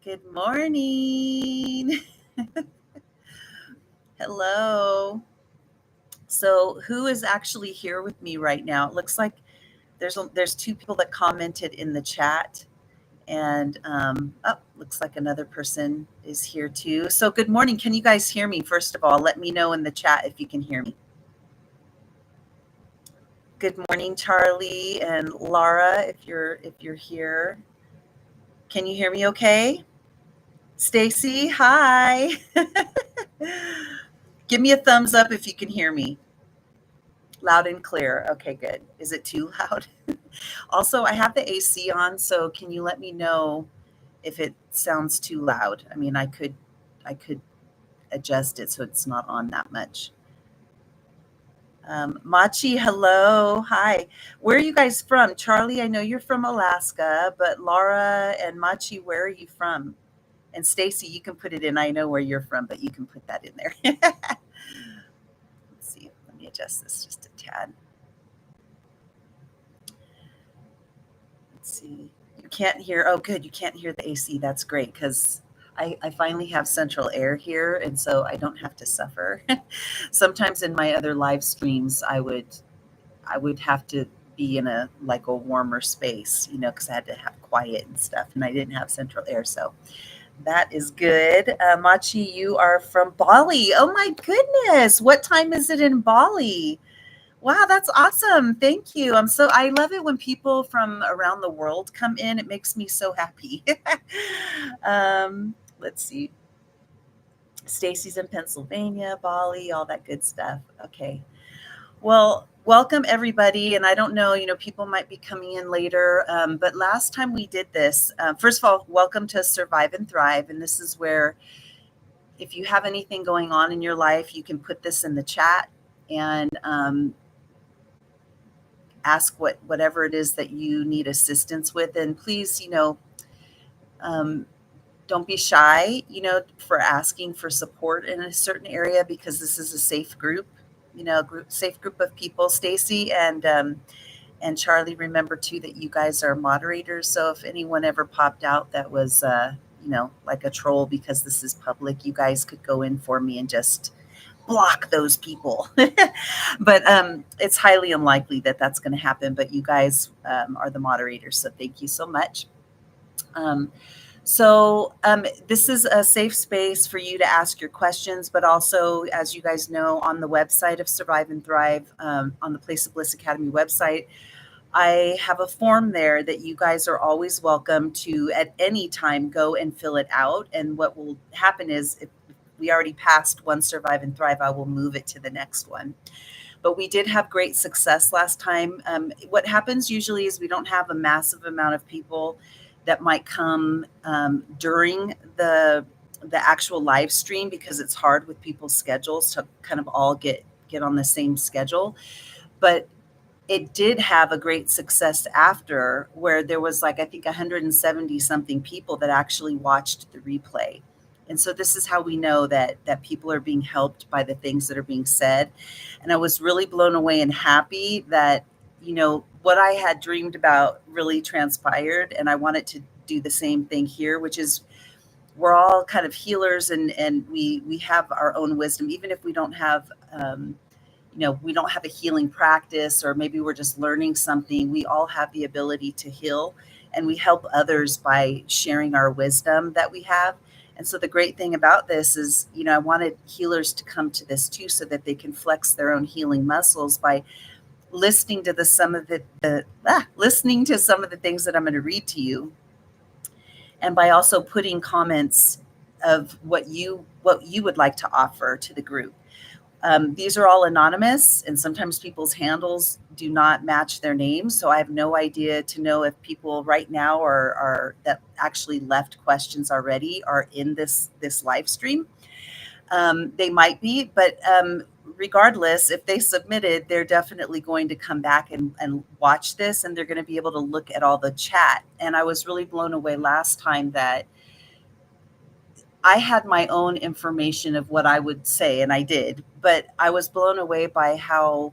Good morning. Hello. So, who is actually here with me right now? It looks like there's two people that commented in the chat, and looks like another person is here too. So, good morning. Can you guys hear me? First of all, let me know in the chat if you can hear me. Good morning, Charlie and Laura. If you're here, can you hear me? Okay. Stacy, hi. Give me a thumbs up if you can hear me. Loud and clear. Okay, good. Is it too loud? Also, I have the AC on, so can you let me know if it sounds too loud? I mean, I could adjust it so it's not on that much. Machi, hello. Hi. Where are you guys from? Charlie, I know you're from Alaska, but Laura and Machi, where are you from? And Stacy, you can put it in. I know where you're from, but you can put that in there. Let's see. Let me adjust this just a tad. Let's see. You can't hear. Oh, good. You can't hear the AC. That's great because I finally have central air here, and so I don't have to suffer. Sometimes in my other live streams, I would have to be in a warmer space, because I had to have quiet and stuff, and I didn't have central air, so that is good. Machi, you are from Bali. Oh my goodness! What time is it in Bali? Wow, that's awesome. Thank you. I love it when people from around the world come in. It makes me so happy. Let's see. Stacy's in Pennsylvania, Bali, all that good stuff. Okay. Well, welcome everybody. And I don't know, people might be coming in later. But last time we did this, first of all, welcome to Survive and Thrive. And this is where if you have anything going on in your life, you can put this in the chat and ask whatever it is that you need assistance with. And please, um, don't be shy, for asking for support in a certain area because this is a safe group, safe group of people. Stacy and Charlie, remember too that you guys are moderators. So if anyone ever popped out that was, like a troll because this is public, you guys could go in for me and just block those people. But it's highly unlikely that that's going to happen. But you guys are the moderators, so thank you so much. This is a safe space for you to ask your questions, but also, as you guys know, on the website of Survive and Thrive, on the Place of Bliss Academy website, I have a form there that you guys are always welcome to at any time go and fill it out. And what will happen is if we already passed one Survive and Thrive, I will move it to the next one. But we did have great success last time. What happens usually is we don't have a massive amount of people that might come during the actual live stream because it's hard with people's schedules to kind of all get on the same schedule. But it did have a great success after, where there was I think 170 something people that actually watched the replay. And so this is how we know that people are being helped by the things that are being said. And I was really blown away and happy that, what I had dreamed about really transpired. And I wanted to do the same thing here, which is we're all kind of healers and we have our own wisdom, even if we don't have, we don't have a healing practice, or maybe we're just learning something. We all have the ability to heal, and we help others by sharing our wisdom that we have. And so the great thing about this is, I wanted healers to come to this too, so that they can flex their own healing muscles by listening to listening to some of the things that I'm going to read to you, and by also putting comments of what you would like to offer to the group. These are all anonymous, and sometimes people's handles do not match their names. So I have no idea to know if people right now are that actually left questions already are in this live stream. They might be, but regardless, if they submitted, they're definitely going to come back and watch this, and they're going to be able to look at all the chat. And I was really blown away last time that I had my own information of what I would say, and I did, but I was blown away by how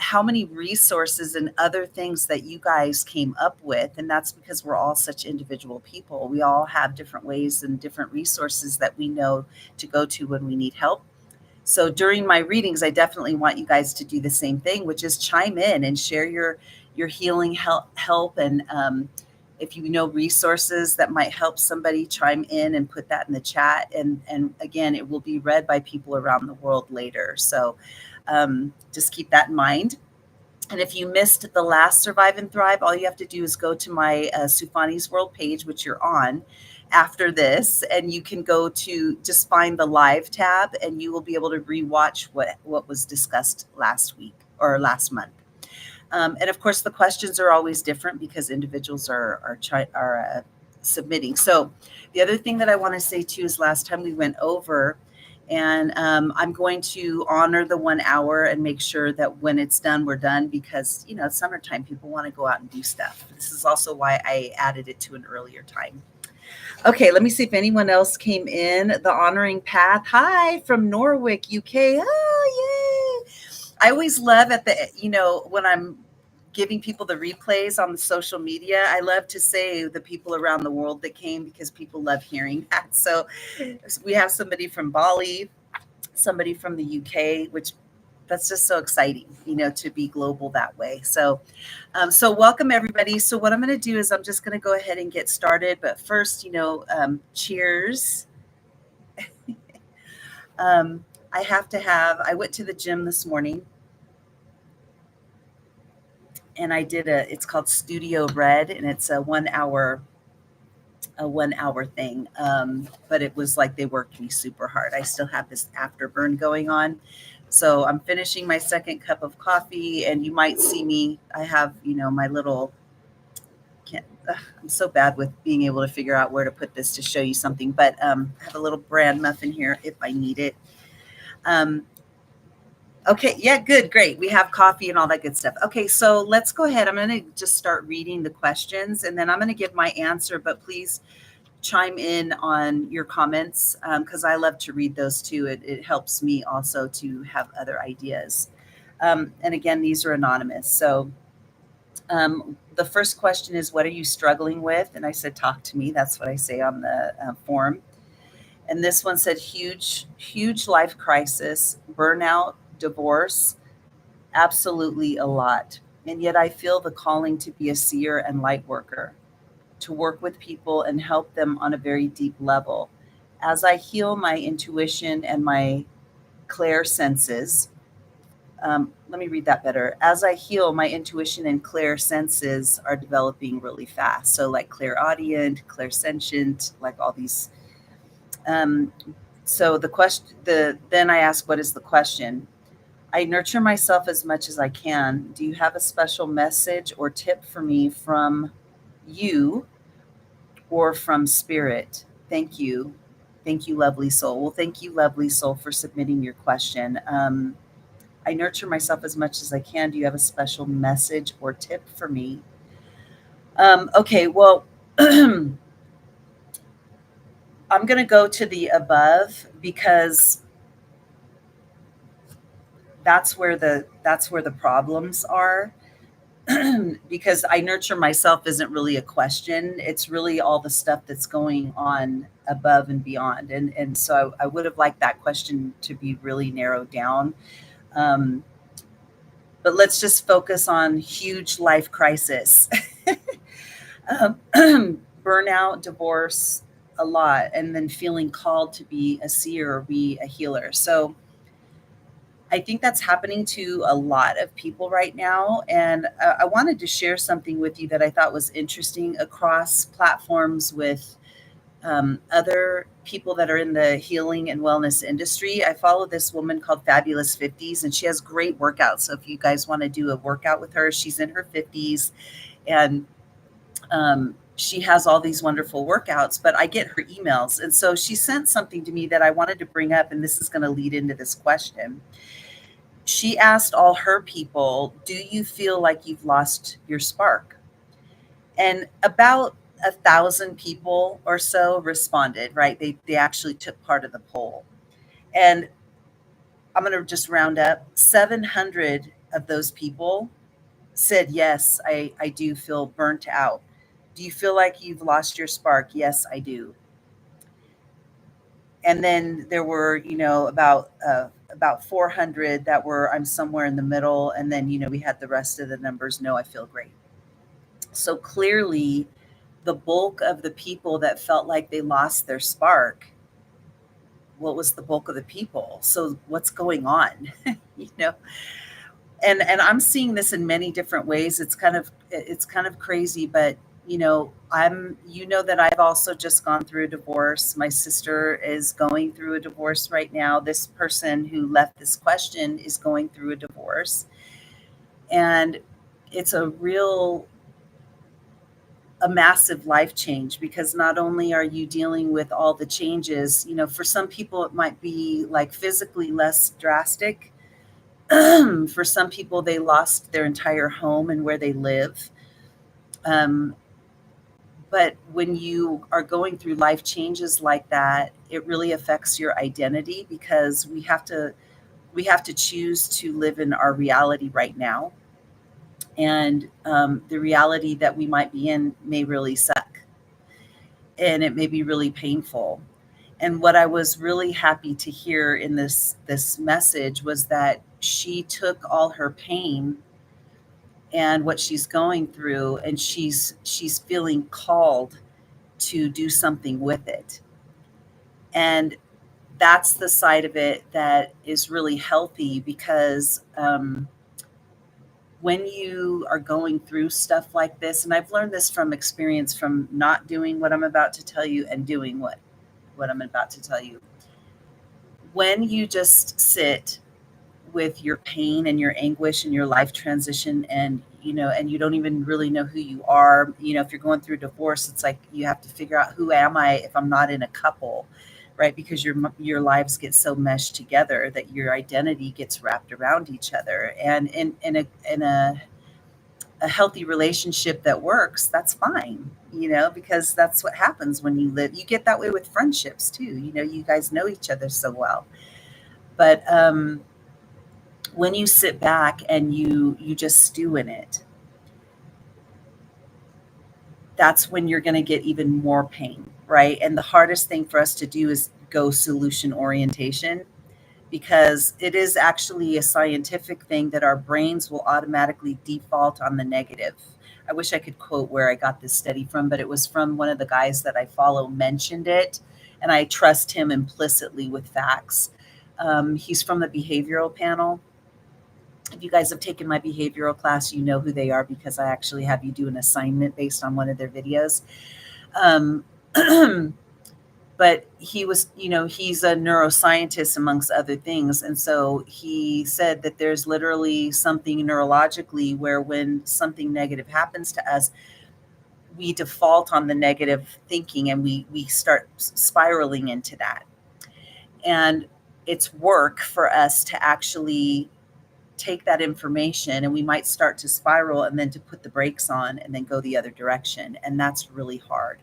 how many resources and other things that you guys came up with. And that's because we're all such individual people. We all have different ways and different resources that we know to go to when we need help. So during my readings, I definitely want you guys to do the same thing, which is chime in and share your healing help. And if you know resources that might help somebody, chime in and put that in the chat. And again, it will be read by people around the world later. So just keep that in mind. And if you missed the last Survive and Thrive, all you have to do is go to my Sufani's World page, which you're on after this, and you can go to just find the live tab, and you will be able to rewatch what was discussed last week or last month. And of course, the questions are always different because individuals are submitting. So the other thing that I want to say too is last time we went over, and I'm going to honor the 1 hour and make sure that when it's done, we're done, because, you know, it's summertime. People want to go out and do stuff. This is also why I added it to an earlier time. Okay, let me see if anyone else came in. The Honoring Path. Hi, from Norwich, UK. Oh, yay. I always love at the, you know, when I'm giving people the replays on the social media, I love to say the people around the world that came, because people love hearing that. So we have somebody from Bali, somebody from the UK, which that's just so exciting, you know, to be global that way. So, so welcome everybody. So what I'm going to do is I'm just going to go ahead and get started. But first, you know, cheers. I went to the gym this morning, and I did it's called Studio Red, and it's a 1 hour thing. But it was like they worked me super hard. I still have this afterburn going on. So I'm finishing my second cup of coffee, and you might see me. I have, you know, my little, I'm so bad with being able to figure out where to put this to show you something, but I have a little bran muffin here if I need it. Okay, yeah, good, great. We have coffee and all that good stuff. Okay, so let's go ahead. I'm going to just start reading the questions, and then I'm going to give my answer, but please chime in on your comments, because I love to read those too. It helps me also to have other ideas. And again, these are anonymous. So the first question is, what are you struggling with? And I said, talk to me. That's what I say on the form. And this one said, huge life crisis, burnout, divorce, absolutely a lot. And yet I feel the calling to be a seer and light worker, to work with people and help them on a very deep level. As I heal my intuition and my clair senses, let me read that better. As I heal, my intuition and clair senses are developing really fast. So like clairaudient, clairsentient, like all these. So the question, then I ask, what is the question? I nurture myself as much as I can. Do you have a special message or tip for me from you or from spirit? Thank you. Thank you, lovely soul. Well, thank you, lovely soul, for submitting your question. I nurture myself as much as I can. Do you have a special message or tip for me? Okay, well, I'm going to go to the above, because that's where the problems are. Because I nurture myself isn't really a question. It's really all the stuff that's going on above and beyond. And so I would have liked that question to be really narrowed down. But let's just focus on huge life crisis. Burnout, divorce, a lot, and then feeling called to be a seer or be a healer. So I think that's happening to a lot of people right now. And I wanted to share something with you that I thought was interesting across platforms with other people that are in the healing and wellness industry. I follow this woman called Fabulous 50s, and she has great workouts. So if you guys want to do a workout with her, she's in her 50s, and she has all these wonderful workouts, but I get her emails. And so she sent something to me that I wanted to bring up, and this is going to lead into this question. She asked all her people, do you feel like you've lost your spark? And about 1,000 people or so responded, right? They actually took part of the poll. And I'm going to just round up. 700 of those people said, yes, I do feel burnt out. Do you feel like you've lost your spark? Yes, I do. And then there were, about 400 that were, I'm somewhere in the middle. And then, we had the rest of the numbers. No, I feel great. So clearly, the bulk of the people that felt like they lost their spark, what was the bulk of the people? So what's going on? you know, and I'm seeing this in many different ways. It's kind of crazy, but that I've also just gone through a divorce. My sister is going through a divorce right now. This person who left this question is going through a divorce. And it's a massive life change, because not only are you dealing with all the changes, for some people it might be like physically less drastic. For some people, they lost their entire home and where they live. Um, but when you are going through life changes like that, it really affects your identity, because we have to choose to live in our reality right now. And the reality that we might be in may really suck, and it may be really painful. And what I was really happy to hear in this message was that she took all her pain and what she's going through, and she's feeling called to do something with it. And that's the side of it that is really healthy, because when you are going through stuff like this, and I've learned this from experience, from not doing what I'm about to tell you and doing what I'm about to tell you. When you just sit with your pain and your anguish and your life transition, and you don't even really know who you are. If you're going through a divorce, it's like you have to figure out, who am I if I'm not in a couple, right? Because your lives get so meshed together that your identity gets wrapped around each other. And in a healthy relationship that works, that's fine, because that's what happens when you live. You get that way with friendships too. You guys know each other so well. But when you sit back and you just stew in it, that's when you're going to get even more pain, right? And the hardest thing for us to do is go solution orientation, because it is actually a scientific thing that our brains will automatically default on the negative. I wish I could quote where I got this study from, but it was from one of the guys that I follow mentioned it, and I trust him implicitly with facts. He's from the behavioral panel. If you guys have taken my behavioral class, you know who they are, because I actually have you do an assignment based on one of their videos. Um, but he's a neuroscientist amongst other things. And so he said that there's literally something neurologically where, when something negative happens to us, we default on the negative thinking, and we start spiraling into that. And it's work for us to actually take that information, and we might start to spiral, and then to put the brakes on and then go the other direction. And that's really hard.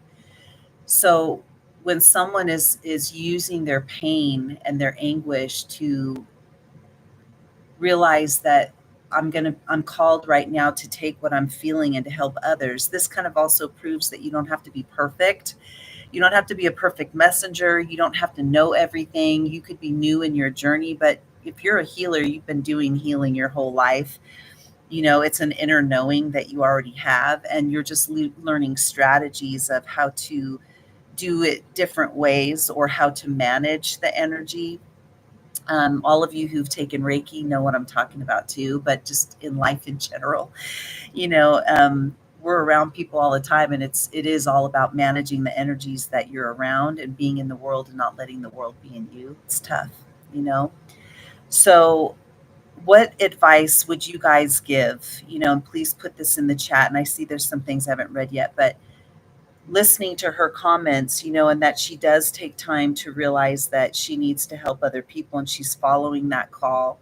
So when someone is using their pain and their anguish to realize that, I'm called right now to take what I'm feeling and to help others, this kind of also proves that you don't have to be perfect. You don't have to be a perfect messenger. You don't have to know everything. You could be new in your journey, but if you're a healer, you've been doing healing your whole life. It's an inner knowing that you already have, and you're just learning strategies of how to do it different ways, or how to manage the energy. All of you who've taken Reiki know what I'm talking about too, but just in life in general, we're around people all the time, and it is all about managing the energies that you're around, and being in the world and not letting the world be in you. It's tough, you know. So what advice would you guys give? And please put this in the chat. And I see there's some things I haven't read yet, but listening to her comments, and that she does take time to realize that she needs to help other people, and she's following that call,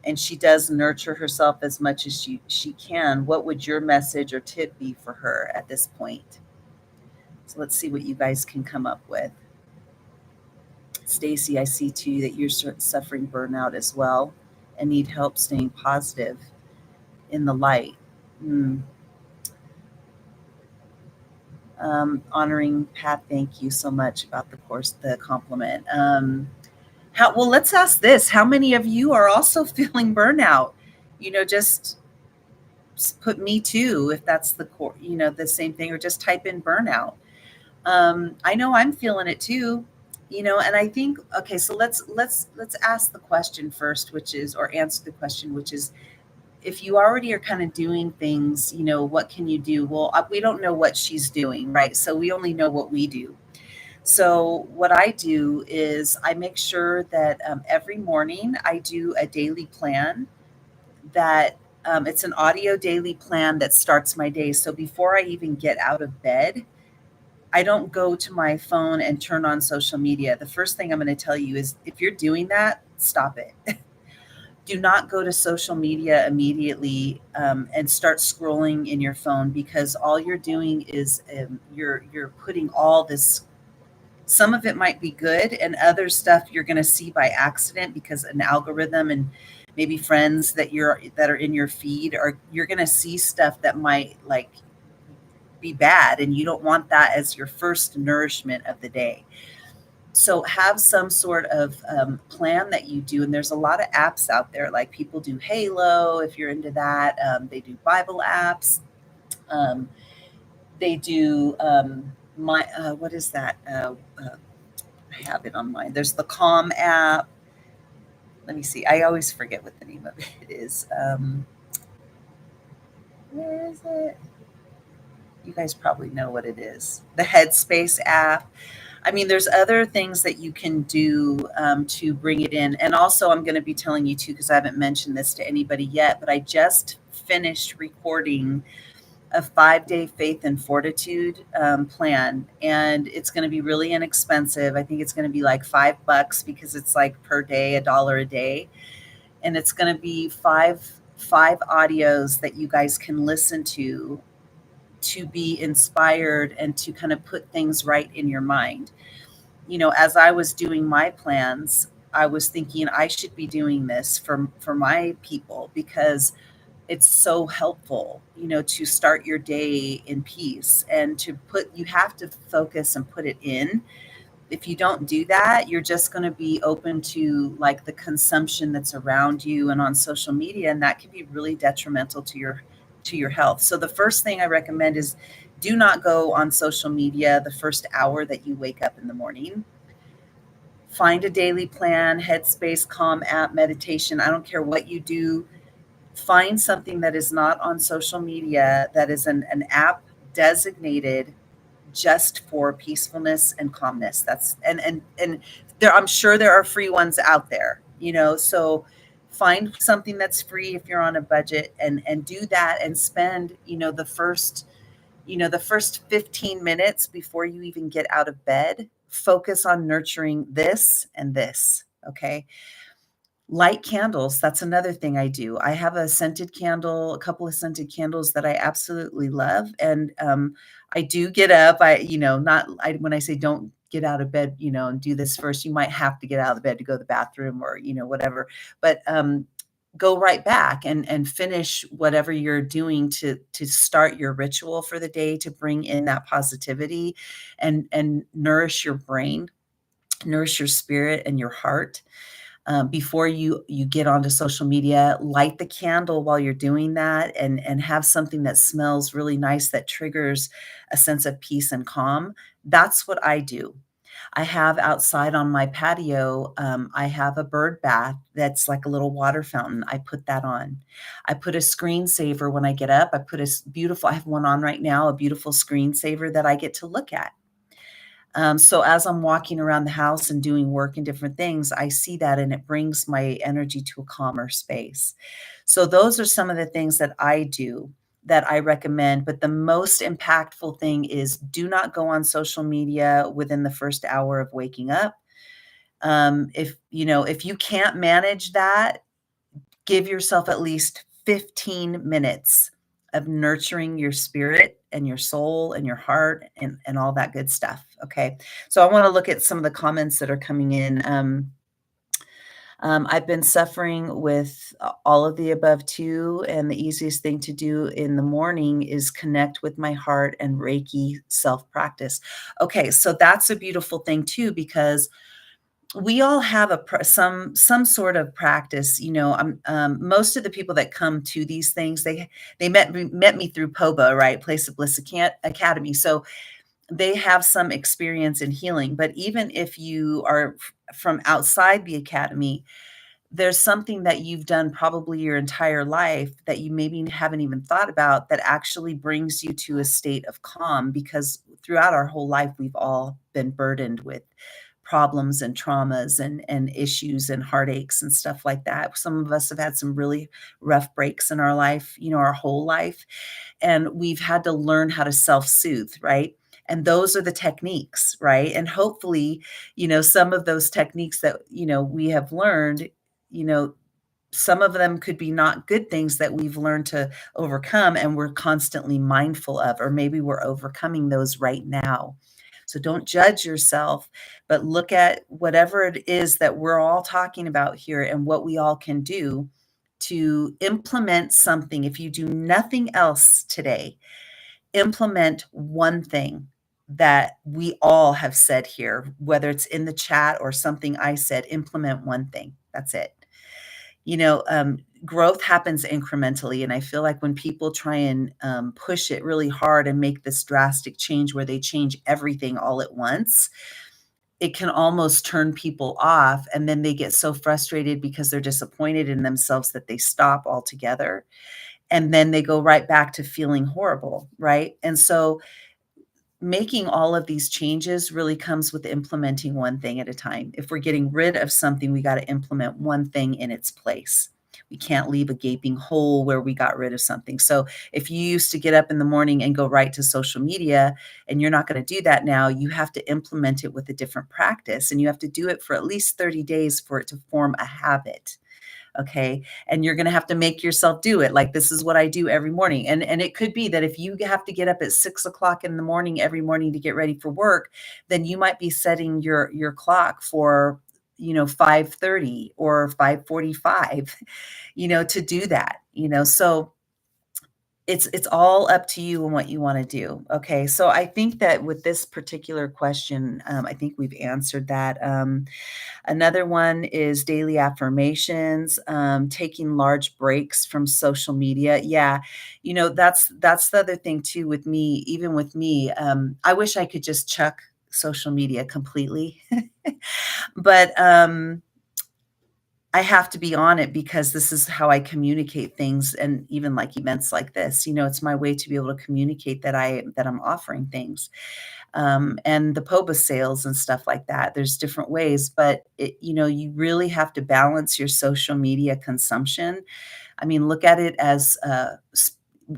and she does nurture herself as much as she can. What would your message or tip be for her at this point? So let's see what you guys can come up with. Stacy, I see too that you're suffering burnout as well. and need help staying positive in the light. Mm. Honoring Pat, thank you so much about the course, the compliment. Well, let's ask this. How many of you are also feeling burnout? Just put me too, if that's the core, the same thing, or just type in burnout. I know I'm feeling it too, and I think, okay, so let's ask the question first, which is, or answer the question, which is, if you already are kind of doing things, what can you do? Well, we don't know what she's doing, right? So we only know what we do. So what I do is I make sure that every morning I do a daily plan that it's an audio daily plan that starts my day. So before I even get out of bed, I don't go to my phone and turn on social media. The first thing I'm going to tell you is, if you're doing that, stop it. Do not go to social media immediately and start scrolling in your phone, because all you're doing is you're putting all this. Some of it might be good, and other stuff you're going to see by accident, because an algorithm and maybe friends that are in your feed, are you're going to see stuff that might like be bad, and you don't want that as your first nourishment of the day. So have some sort of plan that you do. And there's a lot of apps out there, like people do Halo, if you're into that. They do Bible apps. Um, they do what is that? I have it on mine. There's the Calm app. Let me see. I always forget what the name of it is. Where is it? You guys probably know what it is. The Headspace app. I mean, there's other things that you can do to bring it in. And also, I'm going to be telling you too, because I haven't mentioned this to anybody yet, but I just finished recording a 5-day faith and fortitude plan. And it's going to be really inexpensive. I think it's going to be like $5, because it's like per day, $1 a day. And it's going to be five audios that you guys can listen to be inspired and to kind of put things right in your mind. As I was doing my plans, I was thinking I should be doing this for my people, because it's so helpful, to start your day in peace, and you have to focus and put it in. If you don't do that, you're just going to be open to like the consumption that's around you and on social media, and that can be really detrimental to your health. So the first thing I recommend is, do not go on social media the first hour that you wake up in the morning. Find a daily plan, Headspace, Calm app, meditation. I don't care what you do. Find something that is not on social media, that is an app designated just for peacefulness and calmness. That's and there, I'm sure there are free ones out there, so find something that's free if you're on a budget, and do that, and spend, the first 15 minutes before you even get out of bed, focus on nurturing this and this. Okay. Light candles, that's another thing I do. I have a couple of scented candles that I absolutely love, and, I do get up, not when I say don't get out of bed, and do this first, you might have to get out of bed to go to the bathroom, or, whatever, but, go right back and finish whatever you're doing to start your ritual for the day, to bring in that positivity and nourish your brain, nourish your spirit and your heart. Before you get onto social media, light the candle while you're doing that, and have something that smells really nice, that triggers a sense of peace and calm. That's what I do. I have outside on my patio, I have a bird bath that's like a little water fountain. I put that on. I put a screensaver when I get up. I have one on right now, a beautiful screensaver that I get to look at. So as I'm walking around the house and doing work and different things, I see that, and it brings my energy to a calmer space. So those are some of the things that I do that I recommend. But the most impactful thing is, do not go on social media within the first hour of waking up. If you can't manage that, give yourself at least 15 minutes of nurturing your spirit and your soul and your heart, and all that good stuff. Okay. So I want to look at some of the comments that are coming in. I've been suffering with all of the above too, and the easiest thing to do in the morning is connect with my heart and Reiki self-practice. Okay, so that's a beautiful thing too, because we all have some sort of practice. Most of the people that come to these things, they met me through POBA, right? Place of Bliss Academy. So they have some experience in healing. But even if you are from outside the academy, there's something that you've done probably your entire life that you maybe haven't even thought about that actually brings you to a state of calm, because throughout our whole life we've all been burdened with problems and traumas and issues and heartaches and stuff like that. Some of us have had some really rough breaks in our life, our whole life, and we've had to learn how to self-soothe, right? And those are the techniques, right? And hopefully, some of those techniques that, we have learned, you know, some of them could be not good things that we've learned to overcome and we're constantly mindful of, or maybe we're overcoming those right now. So don't judge yourself, but look at whatever it is that we're all talking about here and what we all can do to implement something. If you do nothing else today, implement one thing that we all have said here, whether it's in the chat or something I said. Implement one thing. That's it. Growth happens incrementally. And I feel like when people try and push it really hard and make this drastic change where they change everything all at once, it can almost turn people off. And then they get so frustrated because they're disappointed in themselves that they stop altogether. And then they go right back to feeling horrible. Right. And so making all of these changes really comes with implementing one thing at a time. If we're getting rid of something, we got to implement one thing in its place. We can't leave a gaping hole where we got rid of something. So if you used to get up in the morning and go right to social media and you're not going to do that now, you have to implement it with a different practice, and you have to do it for at least 30 days for it to form a habit. Okay. And you're going to have to make yourself do it. Like, this is what I do every morning. And it could be that if you have to get up at 6 o'clock in the morning every morning to get ready for work, then you might be setting your clock for 5:30 or 5:45, to do that. So it's all up to you and what you want to do. Okay. So I think that with this particular question, I think we've answered that. Another one is daily affirmations, taking large breaks from social media. Yeah, that's the other thing too with me. Even with me, I wish I could just chuck social media completely, but I have to be on it because this is how I communicate things, and even like events like this, it's my way to be able to communicate that I'm offering things. And the POBA sales and stuff like that. There's different ways, but you really have to balance your social media consumption. I mean, look at it as,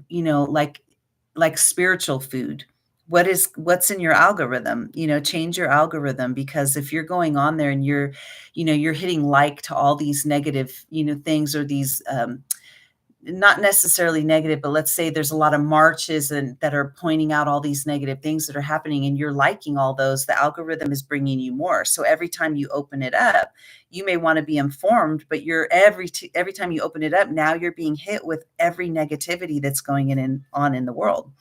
like spiritual food. What's in your algorithm? Change your algorithm, because if you're going on there and you're hitting like to all these negative, things, or these, not necessarily negative, but let's say there's a lot of marches and that are pointing out all these negative things that are happening, and you're liking all those, the algorithm is bringing you more. So every time you open it up, you may want to be informed, but every time you open it up, now you're being hit with every negativity that's going on in the world.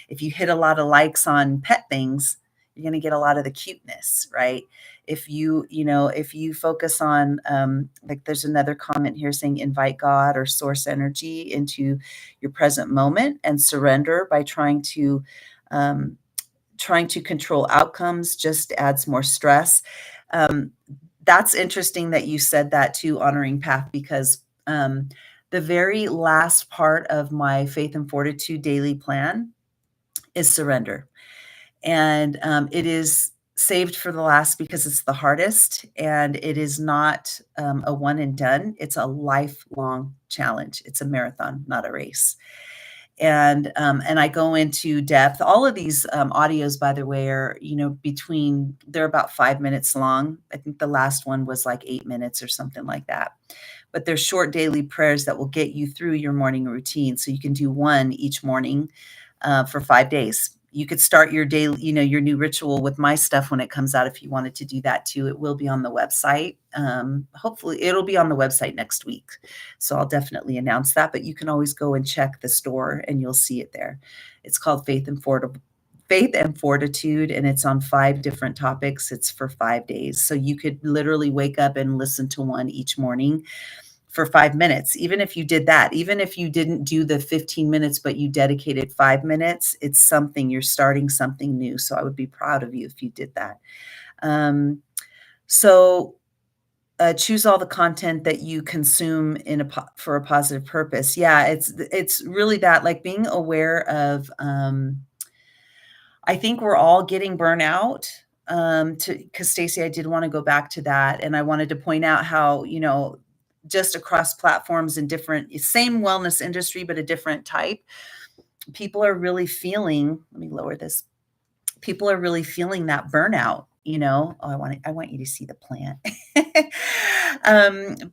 If you hit a lot of likes on pet things, you're going to get a lot of the cuteness, right? If you focus on, like, there's another comment here saying invite God or source energy into your present moment and surrender by trying to control outcomes just adds more stress. That's interesting that you said that too, Honoring Path, because the very last part of my Faith and Fortitude daily plan is surrender. And it is saved for the last because it's the hardest, and it is not a one and done. It's a lifelong challenge. It's a marathon, not a race. And I go into depth. All of these audios, by the way, are, they're about 5 minutes long. I think the last one was like 8 minutes or something like that. But they're short daily prayers that will get you through your morning routine. So you can do one each morning for 5 days. You could start your daily, your new ritual with my stuff when it comes out if you wanted to do that too. It will be on the website. Hopefully it'll be on the website next week. So I'll definitely announce that, but you can always go and check the store and you'll see it there. It's called Faith and Fortitude, and it's on 5 different topics. It's for 5 days. So you could literally wake up and listen to one each morning for 5 minutes. Even if you did that, even if you didn't do the 15 minutes, but you dedicated 5 minutes, it's something, you're starting something new. So I would be proud of you if you did that. So choose all the content that you consume for a positive purpose. Yeah, it's really that, like being aware of, I think we're all getting burnout. Because Stacy, I did want to go back to that, and I wanted to point out how, just across platforms and same wellness industry, but a different type, people are really feeling, let me lower this. People are really feeling that burnout, Oh, I want you to see the plant.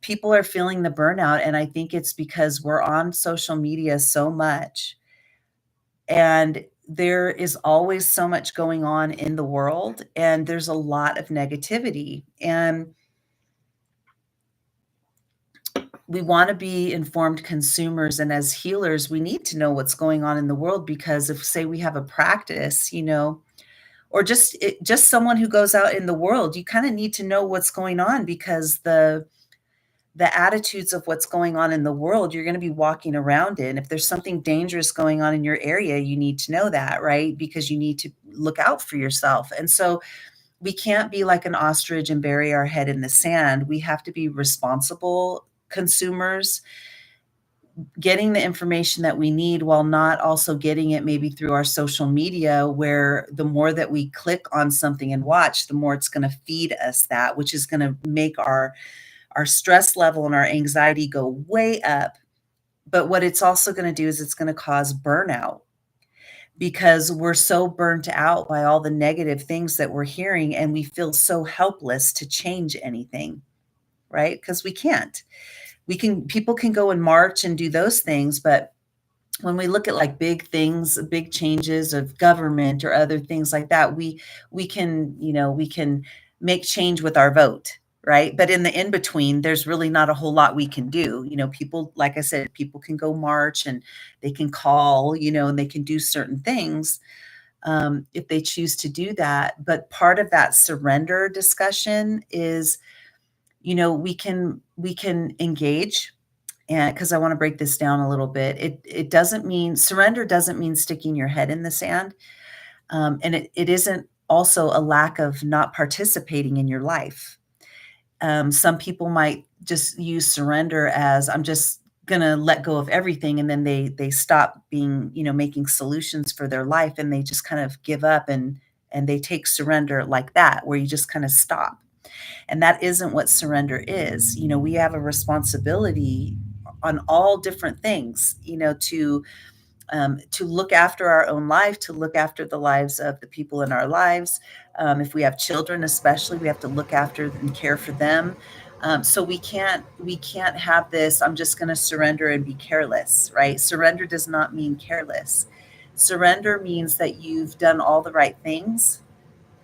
People are feeling the burnout. And I think it's because we're on social media so much, and there is always so much going on in the world, and there's a lot of negativity, and we want to be informed consumers. And as healers, we need to know what's going on in the world, because if, say, we have a practice, or just someone who goes out in the world, you kind of need to know what's going on, because the attitudes of what's going on in the world, you're going to be walking around in. If there's something dangerous going on in your area, you need to know that, right? Because you need to look out for yourself. And so we can't be like an ostrich and bury our head in the sand. We have to be responsible consumers, getting the information that we need while not also getting it maybe through our social media, where the more that we click on something and watch, the more it's going to feed us that, which is going to make our stress level and our anxiety go way up. But what it's also going to do is it's going to cause burnout, because we're so burnt out by all the negative things that we're hearing, and we feel so helpless to change anything, right? Because we can't. People can go and march and do those things, but when we look at like big things, big changes of government or other things like that, we can, we can make change with our vote, right? But in the in between, there's really not a whole lot we can do. People, like I said, people can go march and they can call, and they can do certain things if they choose to do that. But part of that surrender discussion is, we can engage. And because I want to break this down a little bit, it doesn't mean, surrender doesn't mean sticking your head in the sand. And it isn't also a lack of not participating in your life. Some people might just use surrender as, I'm just going to let go of everything. And then they stop being, making solutions for their life, and they just kind of give up, and they take surrender like that, where you just kind of stop. And that isn't what surrender is. We have a responsibility on all different things, to look after our own life, to look after the lives of the people in our lives. If we have children, especially, we have to look after and care for them. So we can't have this, I'm just going to surrender and be careless, right? Surrender does not mean careless. Surrender means that you've done all the right things.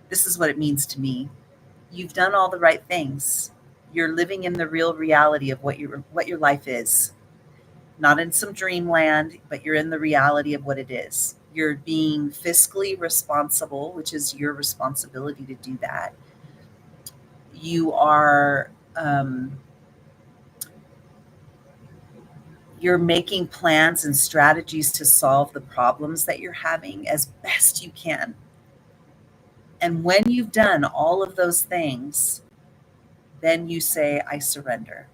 This is what it means to me. You've done all the right things. You're living in the real reality of what your life is. Not in some dreamland, but you're in the reality of what it is. You're being fiscally responsible, which is your responsibility to do that. You are you're making plans and strategies to solve the problems that you're having as best you can. And when you've done all of those things, then you say, I surrender.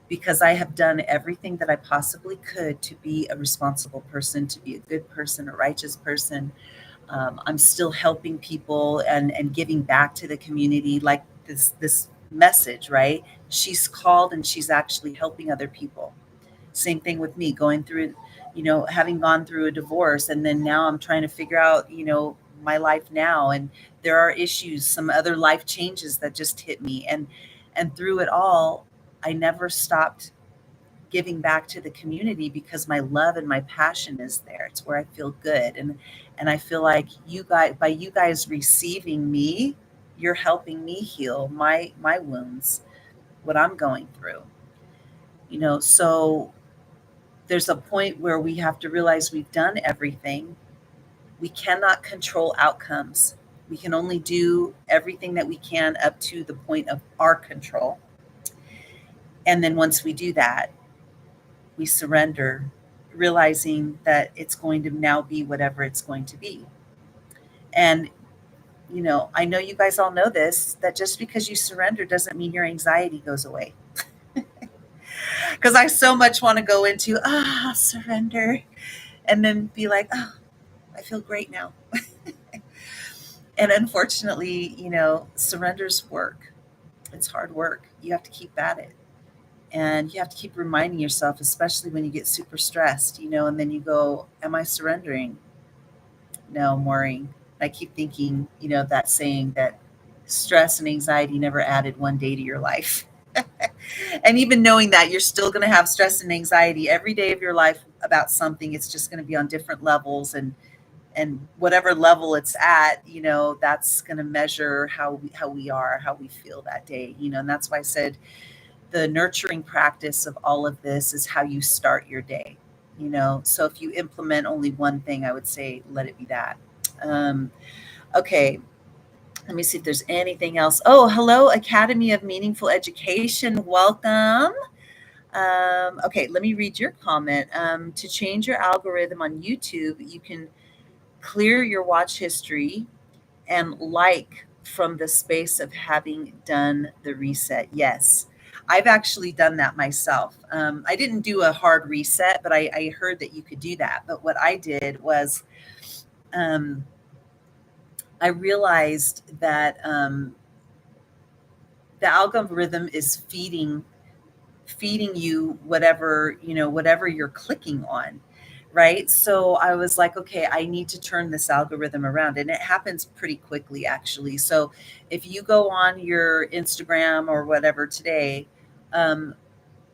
Because I have done everything that I possibly could to be a responsible person, to be a good person, a righteous person. I'm still helping people and giving back to the community, like this message, right? She's called and she's actually helping other people. Same thing with me, going through, having gone through a divorce, and then now I'm trying to figure out, my life now, and there are issues, some other life changes that just hit me, and through it all, I never stopped giving back to the community because my love and my passion is there. It's where I feel good. And I feel like you guys, by you guys receiving me, you're helping me heal my wounds, what I'm going through. So there's a point where we have to realize we've done everything. We cannot control outcomes. We can only do everything that we can up to the point of our control. And then once we do that, we surrender, realizing that it's going to now be whatever it's going to be. And, I know you guys all know this, that just because you surrender doesn't mean your anxiety goes away. Because I so much want to go into, surrender, and then be like, I feel great now. And unfortunately, surrenders work. It's hard work. You have to keep at it. And you have to keep reminding yourself, especially when you get super stressed, and then you go, am I surrendering? No, I'm worrying. I keep thinking, that saying that stress and anxiety never added one day to your life. And even knowing that you're still going to have stress and anxiety every day of your life about something, it's just going to be on different levels. And whatever level it's at, that's going to measure how we are, how we feel that day, and that's why I said the nurturing practice of all of this is how you start your day. So if you implement only one thing, I would say let it be that. Okay, let me see if there's anything else. Oh, hello, Academy of Meaningful Education, welcome. Okay, let me read your comment. To change your algorithm on YouTube, you can clear your watch history and like from the space of having done the reset. Yes, I've actually done that myself. I didn't do a hard reset, but I heard that you could do that. But what I did was I realized that the algorithm is feeding you whatever you're clicking on, right? So I was like, okay, I need to turn this algorithm around, and it happens pretty quickly, actually. So if you go on your Instagram or whatever today, um,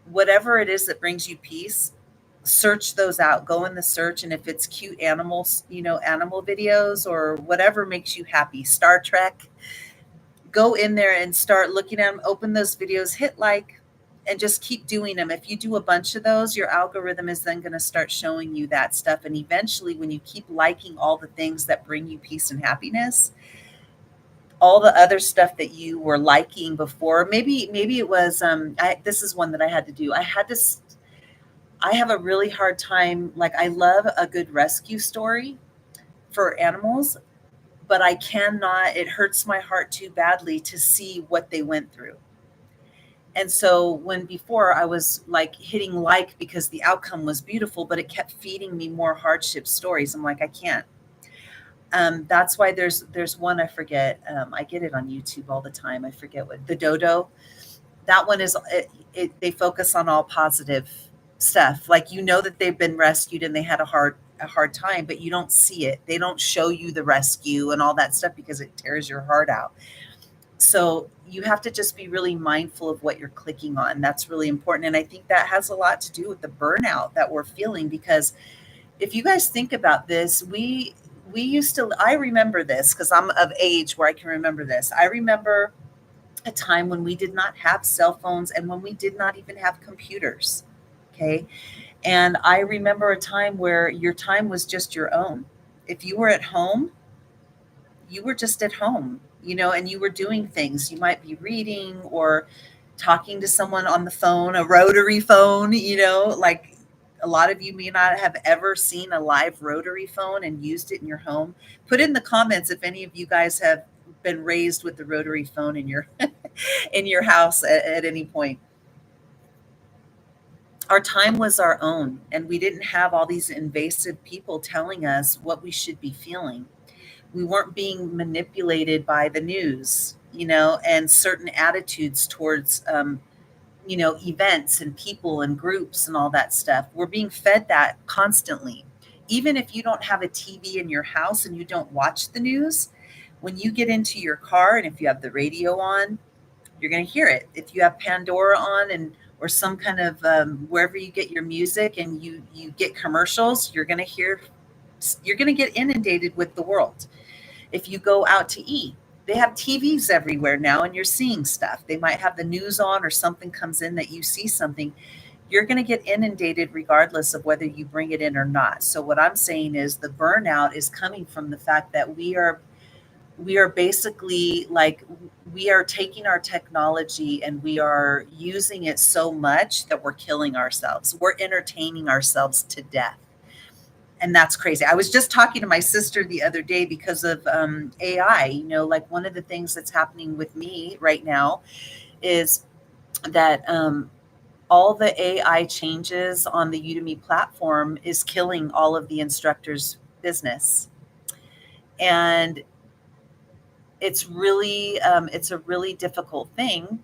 whatever it is that brings you peace, search those out. Go in the search, and if it's cute animals, animal videos or whatever makes you happy, Star Trek, go in there and start looking at them, open those videos, hit like, and just keep doing them. If you do a bunch of those, your algorithm is then going to start showing you that stuff. And eventually, when you keep liking all the things that bring you peace and happiness, all the other stuff that you were liking before, maybe it was, this is one that I had to do. I have a really hard time. Like, I love a good rescue story for animals, but I cannot, it hurts my heart too badly to see what they went through. And so when before I was like hitting like because the outcome was beautiful, but it kept feeding me more hardship stories. I'm like, I can't. That's why there's one I forget. I get it on YouTube all the time. I forget what the dodo. That one is they focus on all positive stuff. Like, that they've been rescued and they had a hard time, but you don't see it. They don't show you the rescue and all that stuff because it tears your heart out. So you have to just be really mindful of what you're clicking on. That's really important. And I think that has a lot to do with the burnout that we're feeling, because if you guys think about this, we used to, I remember this because I'm of age where I can remember this. I remember a time when we did not have cell phones and when we did not even have computers. Okay. And I remember a time where your time was just your own. If you were at home, you were just at home, and you were doing things. You might be reading or talking to someone on the phone, a rotary phone, like a lot of you may not have ever seen a live rotary phone and used it in your home. Put in the comments if any of you guys have been raised with the rotary phone in your in your house at any point. Our time was our own, and we didn't have all these invasive people telling us what we should be feeling. We weren't being manipulated by the news, and certain attitudes towards, events and people and groups and all that stuff. We're being fed that constantly. Even if you don't have a TV in your house and you don't watch the news, when you get into your car and if you have the radio on, you're going to hear it. If you have Pandora on and or some kind of wherever you get your music and you get commercials, you're going to get inundated with the world. If you go out to eat, they have TVs everywhere now and you're seeing stuff. They might have the news on or something comes in that you see something. You're going to get inundated regardless of whether you bring it in or not. So what I'm saying is the burnout is coming from the fact that we are basically like we are taking our technology and we are using it so much that we're killing ourselves. We're entertaining ourselves to death. And that's crazy. I was just talking to my sister the other day because of AI. Like one of the things that's happening with me right now is that all the AI changes on the Udemy platform is killing all of the instructors' business. And it's a really difficult thing.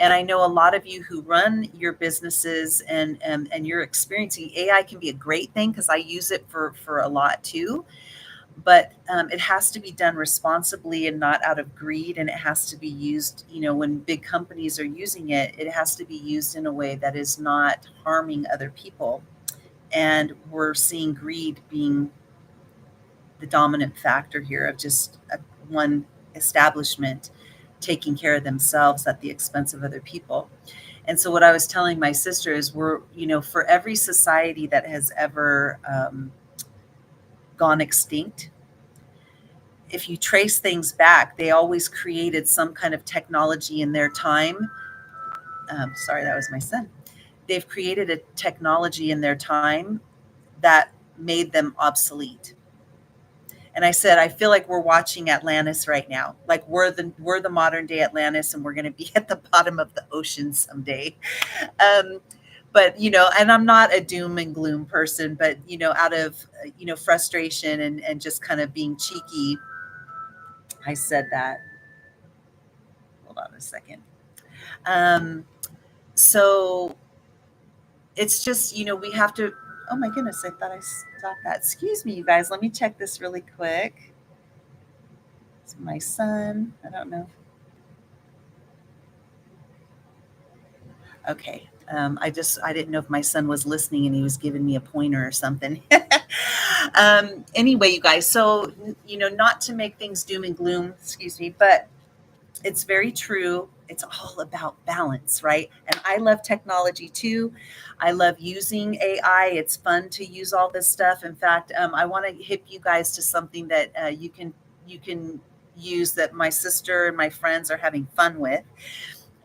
And I know a lot of you who run your businesses and you're experiencing AI can be a great thing because I use it for a lot too. But it has to be done responsibly and not out of greed. And it has to be used, when big companies are using it, it has to be used in a way that is not harming other people. And we're seeing greed being the dominant factor here of just one establishment taking care of themselves at the expense of other people. And so what I was telling my sister is for every society that has ever gone extinct, if you trace things back, they always created some kind of technology in their time. Sorry, that was my son. They've created a technology in their time that made them obsolete. And I said, I feel like we're watching Atlantis right now. Like we're the modern day Atlantis, and we're going to be at the bottom of the ocean someday. Um, but and I'm not a doom and gloom person, but out of frustration and just kind of being cheeky, I said that. Hold on a second. Um, so it's just we have to. Oh my goodness! I thought I stopped that. Excuse me, you guys. Let me check this really quick. It's my son. I don't know. Okay. I didn't know if my son was listening and he was giving me a pointer or something. Anyway, you guys, so, not to make things doom and gloom, excuse me, but it's very true. It's all about balance, right? And I love technology too. I love using AI. It's fun to use all this stuff. In fact, I want to hip you guys to something that you can use that my sister and my friends are having fun with,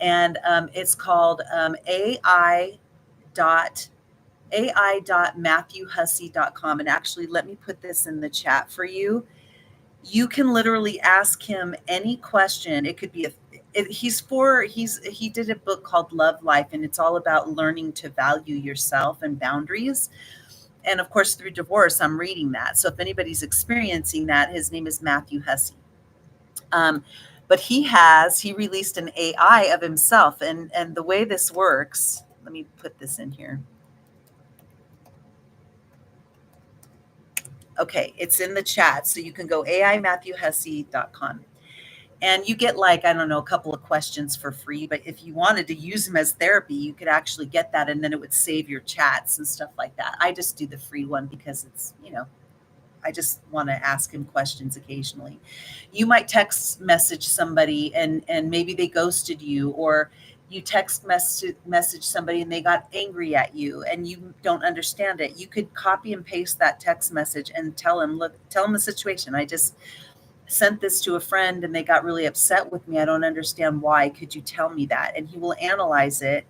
and it's called ai.matthewhussey.com. And actually, let me put this in the chat for you. You can literally ask him any question. It could be he did a book called Love Life, and it's all about learning to value yourself and boundaries. And of course, through divorce, I'm reading that. So if anybody's experiencing that, his name is Matthew Hussey. Um, but he released an AI of himself, and the way this works. Let me put this in here. Okay, it's in the chat, so you can go aimatthewhussey.com. And you get, like, I don't know, a couple of questions for free. But if you wanted to use them as therapy, you could actually get that, and then it would save your chats and stuff like that. I just do the free one because I just want to ask him questions occasionally. You might text message somebody and maybe they ghosted you, or you text message somebody and they got angry at you and you don't understand it. You could copy and paste that text message and tell him the situation. I just sent this to a friend and they got really upset with me. I don't understand why. Could you tell me that? And he will analyze it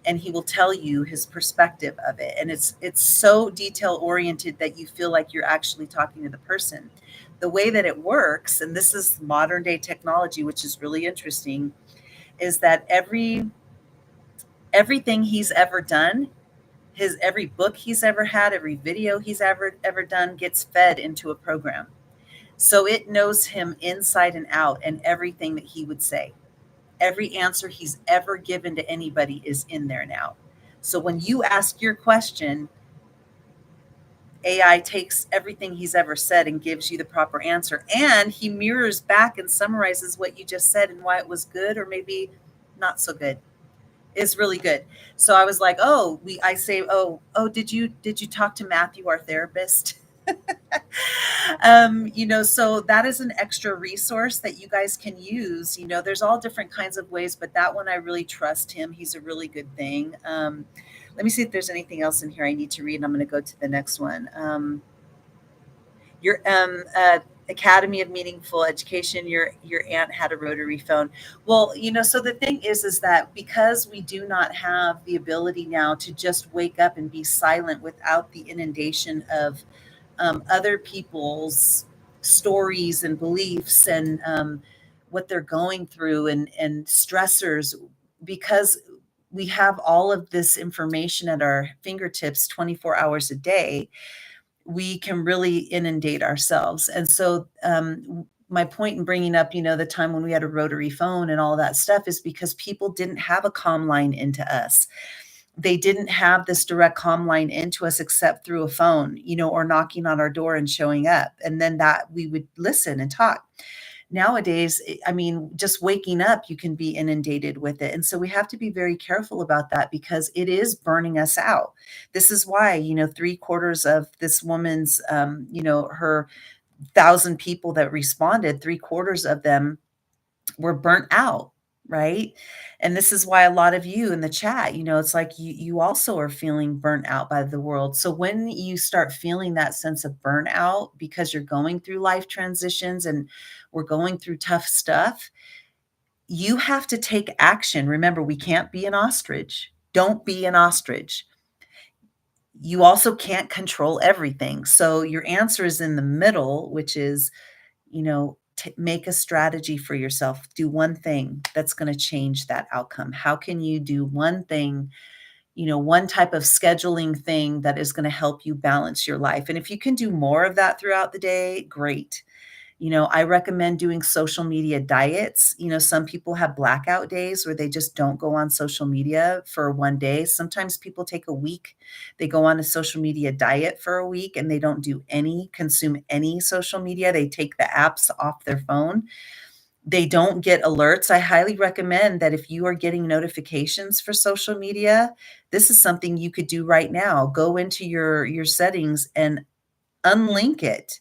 and he will tell you his perspective of it. And it's so detail oriented that you feel like you're actually talking to the person. The way that it works, and this is modern day technology, which is really interesting, is that everything he's ever done, every book he's ever had, every video he's ever done gets fed into a program. So it knows him inside and out, and everything that he would say. Every answer he's ever given to anybody is in there now. So when you ask your question, AI takes everything he's ever said and gives you the proper answer. And he mirrors back and summarizes what you just said and why it was good or maybe not so good. is really good. So I was like, oh, I say, oh, did you talk to Matthew, our therapist? So that is an extra resource that you guys can use. There's all different kinds of ways, but that one I really trust him. He's a really good thing. Let me see if there's anything else in here I need to read, and I'm going to go to the next one. Your Academy of Meaningful Education, your aunt had a rotary phone. Well, so the thing is that because we do not have the ability now to just wake up and be silent without the inundation of other people's stories and beliefs and what they're going through and stressors, because we have all of this information at our fingertips 24 hours a day, we can really inundate ourselves. And so, my point in bringing up, the time when we had a rotary phone and all that stuff is because people didn't have a comm line into us. They didn't have this direct comm line into us except through a phone, or knocking on our door and showing up. And then that we would listen and talk. Nowadays, I mean, just waking up, you can be inundated with it. And so we have to be very careful about that because it is burning us out. This is why, 3/4 of this woman's, her 1,000 people that responded, 3/4 of them were burnt out, right? And this is why a lot of you in the chat, it's like you also are feeling burnt out by the world. So when you start feeling that sense of burnout because you're going through life transitions and we're going through tough stuff, you have to take action. Remember, we can't be an ostrich. Don't be an ostrich. You also can't control everything. So your answer is in the middle, which is, make a strategy for yourself. Do one thing that's going to change that outcome. How can you do one thing, one type of scheduling thing that is going to help you balance your life? And if you can do more of that throughout the day, great. I recommend doing social media diets. Some people have blackout days where they just don't go on social media for one day. Sometimes people take a week. They go on a social media diet for a week and they don't consume any social media. They take the apps off their phone. They don't get alerts. I highly recommend that if you are getting notifications for social media, this is something you could do right now. Go into your settings and unlink it.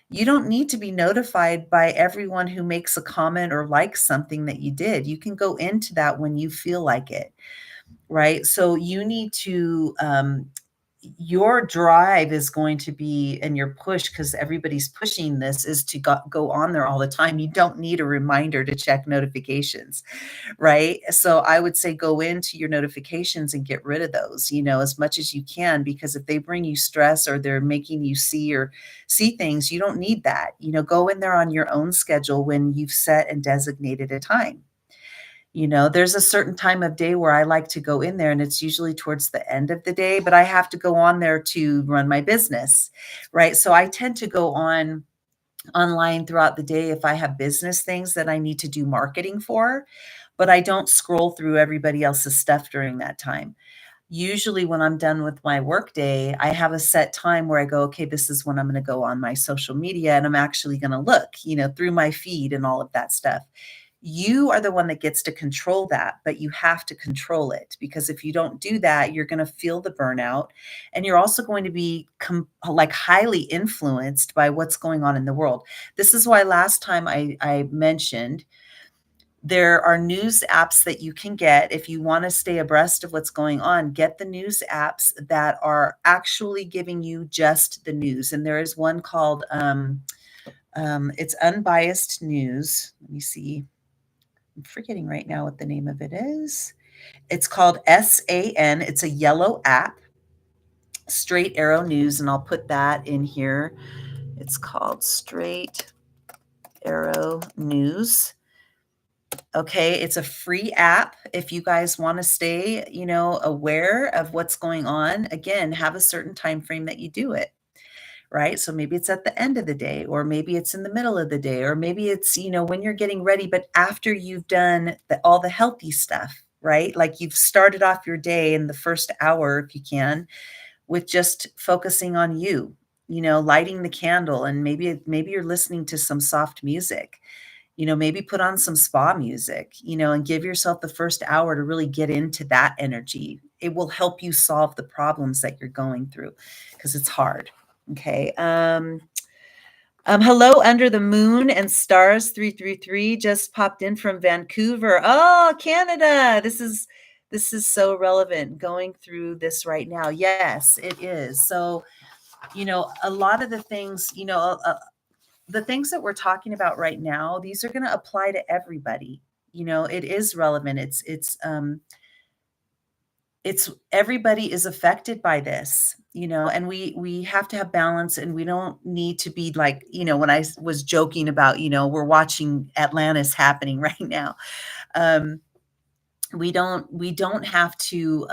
You don't need to be notified by everyone who makes a comment or likes something that you did. You can go into that when you feel like it, right? So you need to, your drive is going to be, and your push, because everybody's pushing this, is to go on there all the time. You don't need a reminder to check notifications, right? So I would say go into your notifications and get rid of those, as much as you can, because if they bring you stress or they're making you see things, you don't need that. Go in there on your own schedule when you've set and designated a time. There's a certain time of day where I like to go in there, and it's usually towards the end of the day, but I have to go on there to run my business, right? So I tend to go online throughout the day if I have business things that I need to do marketing for, but I don't scroll through everybody else's stuff during that time. Usually when I'm done with my work day, I have a set time where I go, okay, this is when I'm going to go on my social media and I'm actually going to look, through my feed and all of that stuff. You are the one that gets to control that, but you have to control it, because if you don't do that, you're going to feel the burnout, and you're also going to be like highly influenced by what's going on in the world. This is why last time I mentioned there are news apps that you can get if you want to stay abreast of what's going on. Get the news apps that are actually giving you just the news. And there is one called, it's Unbiased News. Let me see. I'm forgetting right now what the name of it is. It's called SAN. It's a yellow app, Straight Arrow News, and I'll put that in here. It's called Straight Arrow News. Okay, it's a free app if you guys want to stay, aware of what's going on. Again, have a certain time frame that you do it. Right? So maybe it's at the end of the day, or maybe it's in the middle of the day, or maybe it's, when you're getting ready, but after you've done all the healthy stuff, right? Like you've started off your day in the first hour, if you can, with just focusing on you, lighting the candle, and maybe you're listening to some soft music, maybe put on some spa music, and give yourself the first hour to really get into that energy. It will help you solve the problems that you're going through because it's hard. Okay. Hello, Under the Moon and Stars 333 just popped in from Vancouver. Oh, Canada. This is so relevant going through this right now. Yes, it is. So, a lot of the things, the things that we're talking about right now, these are going to apply to everybody. It is relevant. It's everybody is affected by this, and we have to have balance, and we don't need to be like, when I was joking about, we're watching Atlantis happening right now. Um, we don't have to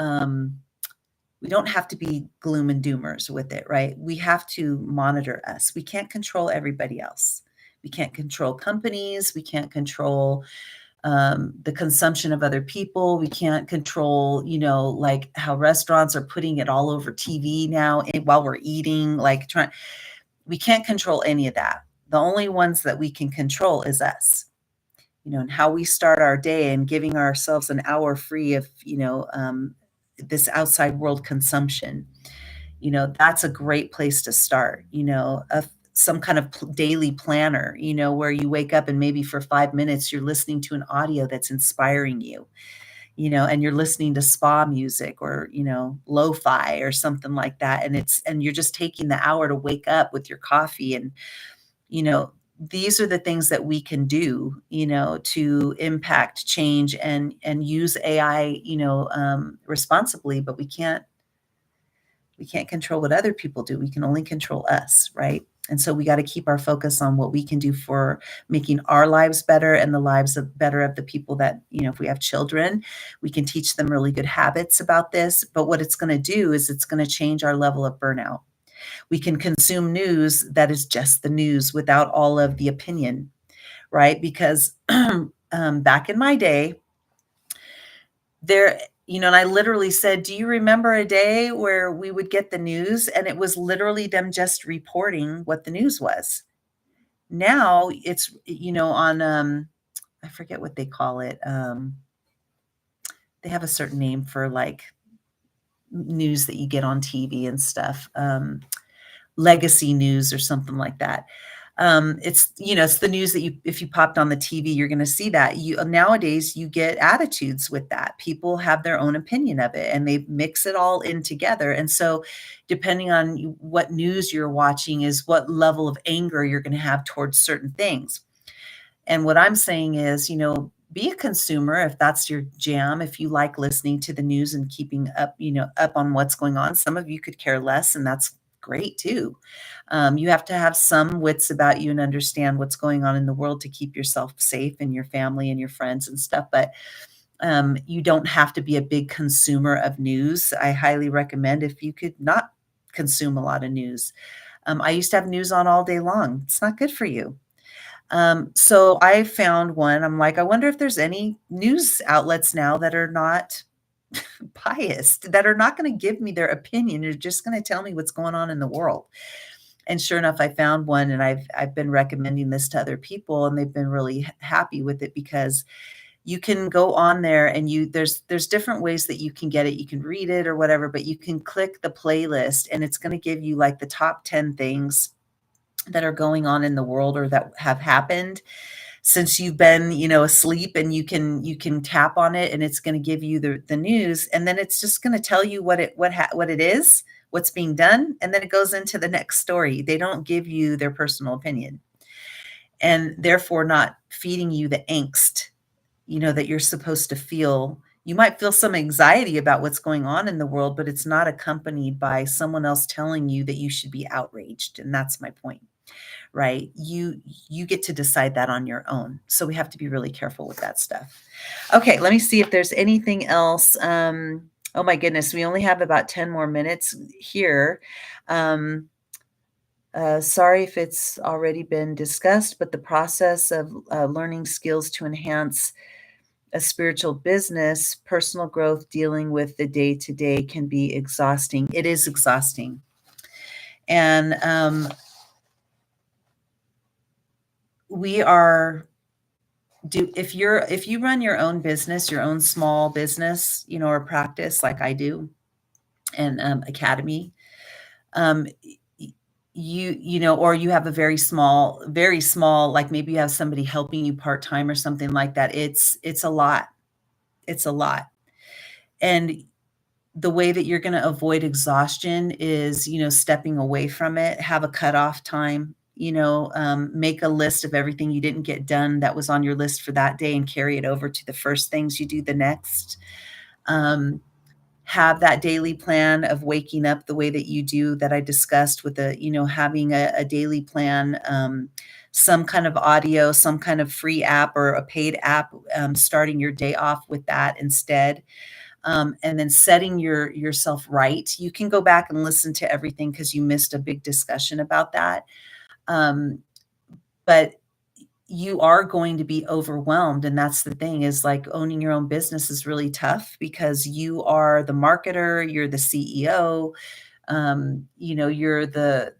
be gloom and doomers with it, right? We have to monitor us. We can't control everybody else. We can't control companies. We can't control the consumption of other people. We can't control, like how restaurants are putting it all over TV now while we're eating, we can't control any of that. The only ones that we can control is us, and how we start our day and giving ourselves an hour free of, this outside world consumption. That's a great place to start, some kind of daily planner, where you wake up and maybe for 5 minutes you're listening to an audio that's inspiring you, and you're listening to spa music or, lo-fi or something like that. And you're just taking the hour to wake up with your coffee. And, these are the things that we can do, to impact change and use AI, responsibly, but we can't control what other people do. We can only control us, right? And so we got to keep our focus on what we can do for making our lives better and the lives better of the people that, if we have children, we can teach them really good habits about this. But what it's going to do is it's going to change our level of burnout. We can consume news that is just the news without all of the opinion, right? Because back in my day, and I literally said, do you remember a day where we would get the news and it was literally them just reporting what the news was? Now it's, on, I forget what they call it. They have a certain name for like news that you get on TV and stuff. Legacy news or something like that. It's the news that if you popped on the TV, you're going to see that. Nowadays you get attitudes with that. People have their own opinion of it and they mix it all in together. And so depending on what news you're watching is what level of anger you're going to have towards certain things. And what I'm saying is, be a consumer if that's your jam. If you like listening to the news and keeping up, up on what's going on. Some of you could care less, and that's great too. You have to have some wits about you and understand what's going on in the world to keep yourself safe and your family and your friends and stuff. But you don't have to be a big consumer of news. I highly recommend if you could not consume a lot of news. I used to have news on all day long. It's not good for you. So I found one. I'm like, I wonder if there's any news outlets now that are not biased, that are not going to give me their opinion. They're just going to tell me what's going on in the world. And sure enough, I found one, and I've been recommending this to other people, and they've been really happy with it because you can go on there and there's different ways that you can get it. You can read it or whatever, but you can click the playlist and it's going to give you like the top 10 things that are going on in the world or that have happened since you've been, asleep, and you can tap on it and it's going to give you the news, and then it's just going to tell you what it is, what's being done, and then it goes into the next story. They don't give you their personal opinion, and therefore not feeding you the angst, that you're supposed to feel. You might feel some anxiety about what's going on in the world, but it's not accompanied by someone else telling you that you should be outraged. And that's my point. Right? You get to decide that on your own. So we have to be really careful with that stuff. Okay, let me see if there's anything else. Oh my goodness, we only have about 10 more minutes here. Sorry if it's already been discussed, but the process of learning skills to enhance a spiritual business, personal growth, dealing with the day-to-day can be exhausting. It is exhausting. And we are if you run your own business, your own small business, or practice like I do, and academy, um, or you have a very small, like maybe you have somebody helping you part-time or something like that. It's a lot. It's a lot. And the way that you're going to avoid exhaustion is, stepping away from it, have a cutoff time, make a list of everything you didn't get done that was on your list for that day and carry it over to the first things you do the next. Have that daily plan of waking up the way that you do that I discussed with having a daily plan, some kind of audio, some kind of free app or a paid app, starting your day off with that instead. And then setting yourself right. You can go back and listen to everything because you missed a big discussion about that. But you are going to be overwhelmed. And that's the thing, is like owning your own business is really tough because you are the marketer, you're the CEO, you're the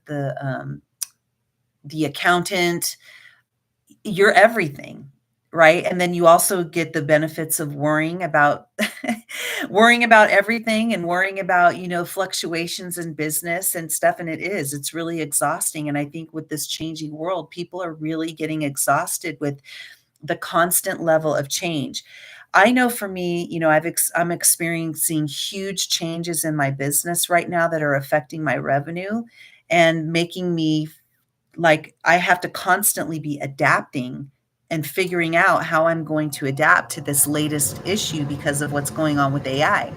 accountant, you're everything, right? And then you also get the benefits of worrying about worrying about everything and worrying about, fluctuations in business and stuff. And it's really exhausting. And I think with this changing world, people are really getting exhausted with the constant level of change. I know for me, I'm experiencing huge changes in my business right now that are affecting my revenue and making me like I have to constantly be adapting and figuring out how I'm going to adapt to this latest issue because of what's going on with AI.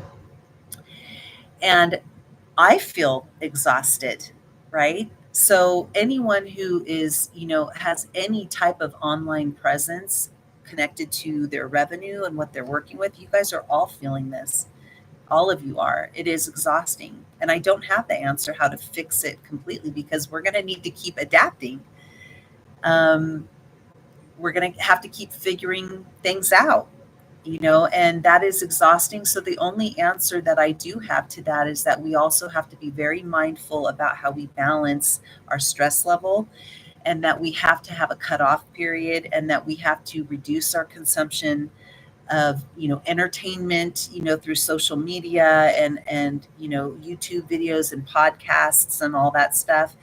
And I feel exhausted, right? So anyone who is, has any type of online presence connected to their revenue and what they're working with, you guys are all feeling this. All of you are. It is exhausting. And I don't have the answer how to fix it completely because we're going to need to keep adapting. We're going to have to keep figuring things out, and that is exhausting. So the only answer that I do have to that is that we also have to be very mindful about how we balance our stress level, and that we have to have a cutoff period, and that we have to reduce our consumption of entertainment through social media and YouTube videos and podcasts and all that stuff.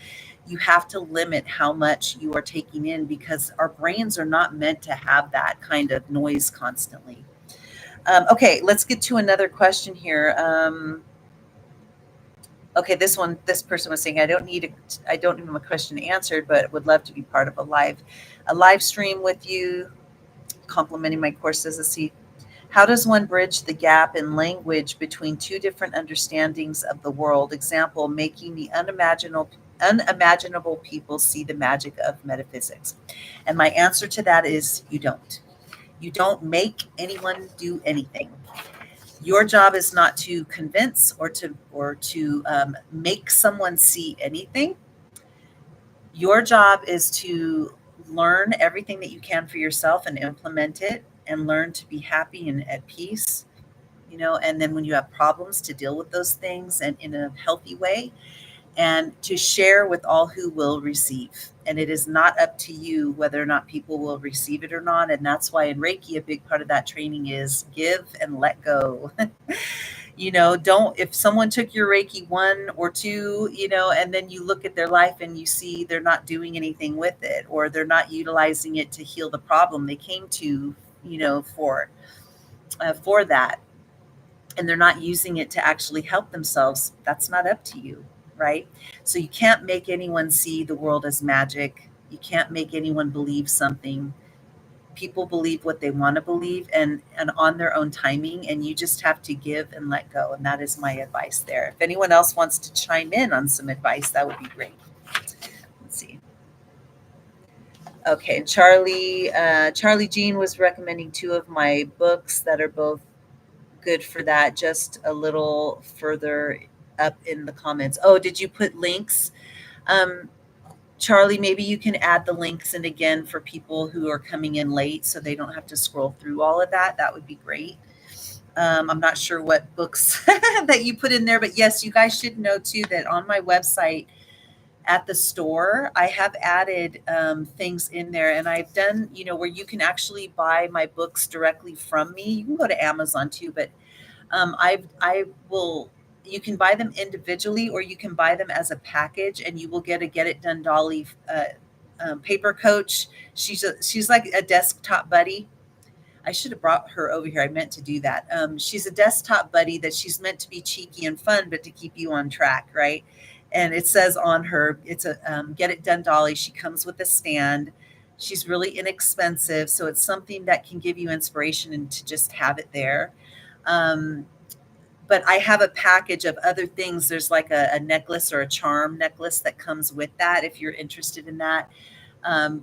You have to limit how much you are taking in because our brains are not meant to have that kind of noise constantly. Okay, let's get to another question here. Okay, this person was saying, I don't need a question answered, but would love to be part of a live stream with you, complimenting my courses. Let's see. How does one bridge the gap in language between two different understandings of the world? Example, making the unimaginable people see the magic of metaphysics. And my answer to that is you don't. You don't make anyone do anything. Your job is not to convince or to make someone see anything. Your job is to learn everything that you can for yourself and implement it and learn to be happy and at peace, and then when you have problems, to deal with those things and in a healthy way, and to share with all who will receive. And it is not up to you whether or not people will receive it or not. And that's why in Reiki, a big part of that training is give and let go. Don't, if someone took your Reiki 1 or 2, and then you look at their life and you see they're not doing anything with it, or they're not utilizing it to heal the problem they came to, for that, and they're not using it to actually help themselves, that's not up to you, right? So you can't make anyone see the world as magic. You can't make anyone believe something. People believe what they want to believe and on their own timing, and you just have to give and let go. And that is my advice there. If anyone else wants to chime in on some advice, that would be great. Let's see. Okay, Charlie Jean was recommending 2 of my books that are both good for that. Just a little further up in the comments. Oh, did you put links? Charlie, maybe you can add the links in again for people who are coming in late so they don't have to scroll through all of that. That would be great. I'm not sure what books that you put in there, but yes, you guys should know too that on my website, at the store, I have added things in there, and I've done, where you can actually buy my books directly from me. You can go to Amazon too, but I will. You can buy them individually, or you can buy them as a package, and you will get a Get It Done Dolly paper coach. She's like a desktop buddy. I should have brought her over here. I meant to do that. She's a desktop buddy that she's meant to be cheeky and fun, but to keep you on track, right? And it says on her, it's a Get It Done Dolly. She comes with a stand. She's really inexpensive, so it's something that can give you inspiration and to just have it there. Um, but I have a package of other things. There's like a necklace or a charm necklace that comes with that. If you're interested in that,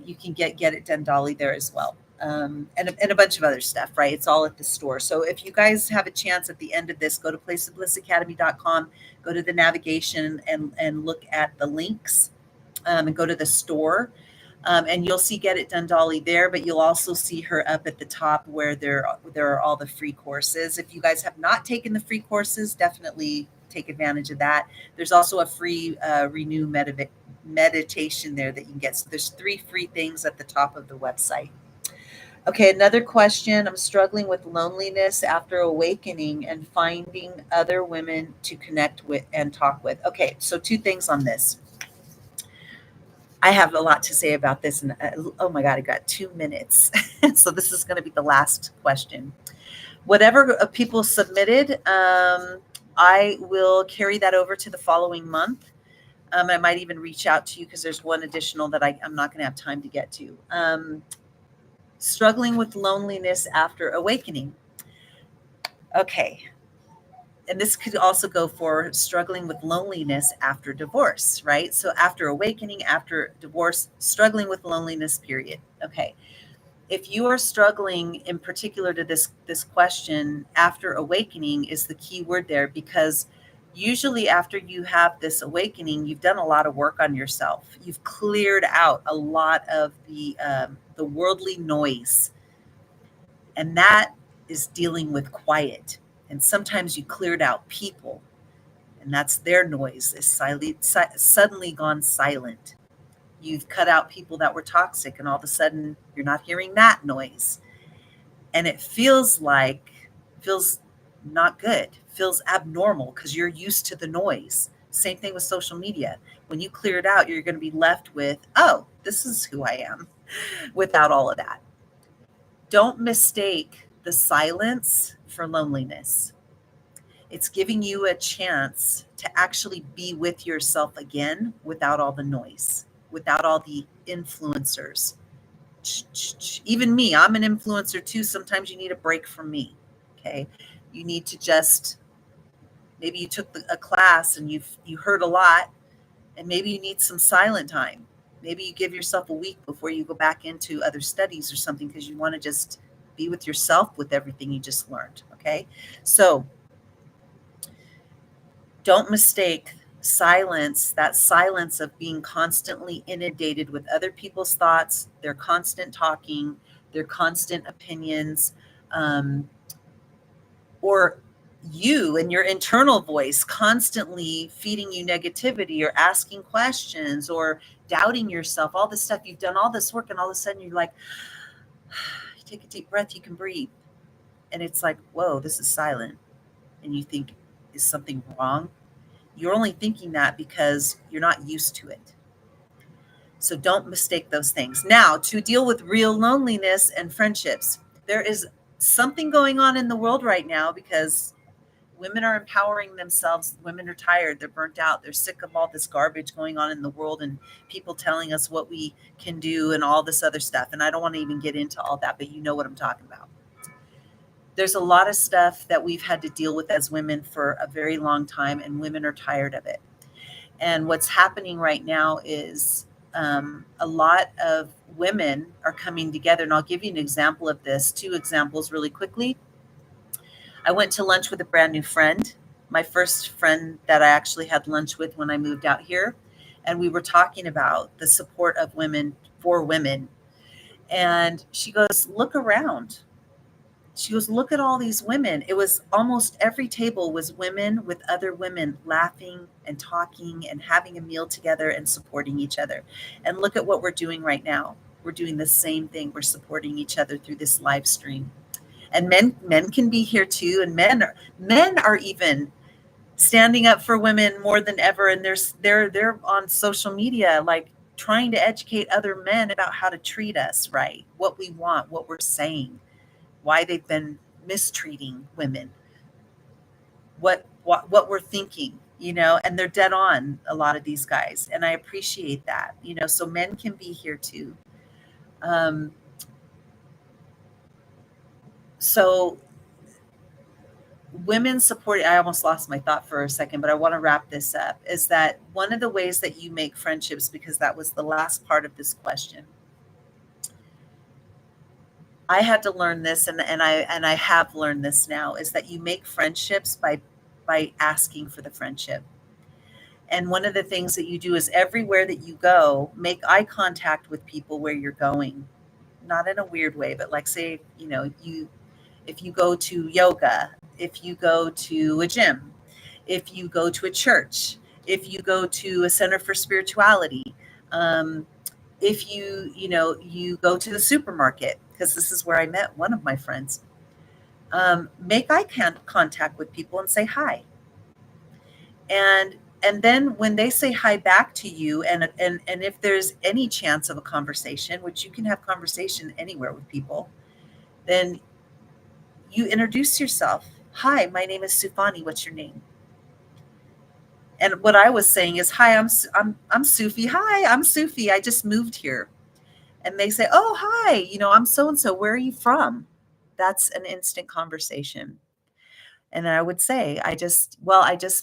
you can get It Done Dolly there as well. And a bunch of other stuff, right? It's all at the store. So if you guys have a chance at the end of this, go to placeofblissacademy.com, go to the navigation and look at the links, and go to the store. And you'll see Get It Done Dolly there, but you'll also see her up at the top where there are all the free courses. If you guys have not taken the free courses, definitely take advantage of that. There's also a free Renew meditation there that you can get. So there's 3 free things at the top of the website. Okay, another question. I'm struggling with loneliness after awakening and finding other women to connect with and talk with. Okay, so 2 things on this. I have a lot to say about this, and oh my God, I got 2 minutes. So this is going to be the last question. Whatever people submitted, I will carry that over to the following month. I might even reach out to you because there's one additional that I'm not going to have time to get to. Struggling with loneliness after awakening. Okay. And this could also go for struggling with loneliness after divorce, right? So after awakening, after divorce, struggling with loneliness, period. Okay. If you are struggling in particular to this question, after awakening is the key word there, because usually after you have this awakening, you've done a lot of work on yourself. You've cleared out a lot of the worldly noise, and that is dealing with quiet. And sometimes you cleared out people, and that's their noise is suddenly gone silent. You've cut out people that were toxic, and all of a sudden you're not hearing that noise. And it feels not good, feels abnormal because you're used to the noise. Same thing with social media. When you clear it out, you're going to be left with, oh, this is who I am without all of that. Don't mistake the silence for loneliness. It's giving you a chance to actually be with yourself again without all the noise, without all the influencers. Even me, I'm an influencer too. Sometimes you need a break from me. Okay. You need to just, maybe you took a class and you heard a lot, and maybe you need some silent time. Maybe you give yourself a week before you go back into other studies or something, because you want to just be with yourself with everything you just learned. Okay. So don't mistake silence, that silence of being constantly inundated with other people's thoughts, their constant talking, their constant opinions, or you and your internal voice constantly feeding you negativity or asking questions or doubting yourself, all this stuff. You've done all this work, and all of a sudden you're like, you take a deep breath, you can breathe. And it's like, whoa, this is silent. And you think, is something wrong? You're only thinking that because you're not used to it. So don't mistake those things. Now, to deal with real loneliness and friendships, there is something going on in the world right now because women are empowering themselves. Women are tired. They're burnt out. They're sick of all this garbage going on in the world and people telling us what we can do and all this other stuff. And I don't want to even get into all that, but you know what I'm talking about. There's a lot of stuff that we've had to deal with as women for a very long time, and women are tired of it. And what's happening right now is a lot of women are coming together. And I'll give you an example of this, 2 examples really quickly. I went to lunch with a brand new friend, my first friend that I actually had lunch with when I moved out here. And we were talking about the support of women for women. And she goes, look around. She goes, look at all these women. It was almost every table was women with other women laughing and talking and having a meal together and supporting each other. And look at what we're doing right now. We're doing the same thing. We're supporting each other through this live stream. And men can be here too. And men are even standing up for women more than ever. And they're on social media, like trying to educate other men about how to treat us right, what we want, what we're saying, why they've been mistreating women, what we're thinking, and they're dead on, a lot of these guys, and I appreciate that, so men can be here too. um, so women support, I almost lost my thought for a second, but I want to wrap this up, is that one of the ways that you make friendships, because that was the last part of this question, I had to learn this, and I have learned this now, is that you make friendships by asking for the friendship. And one of the things that you do is everywhere that you go, make eye contact with people where you're going. Not in a weird way, but like, say, if you go to yoga, if you go to a gym, if you go to a church, if you go to a center for spirituality, if you go to the supermarket, because this is where I met one of my friends, make eye contact with people and say hi. And then when they say hi back to you, and if there's any chance of a conversation, which you can have conversation anywhere with people, then you introduce yourself. Hi, my name is Sufani. What's your name? And what I was saying is, hi, I'm Sufi. Hi, I'm Sufi. I just moved here. And they say, oh, hi, I'm so and so. Where are you from? That's an instant conversation. And I would say, I just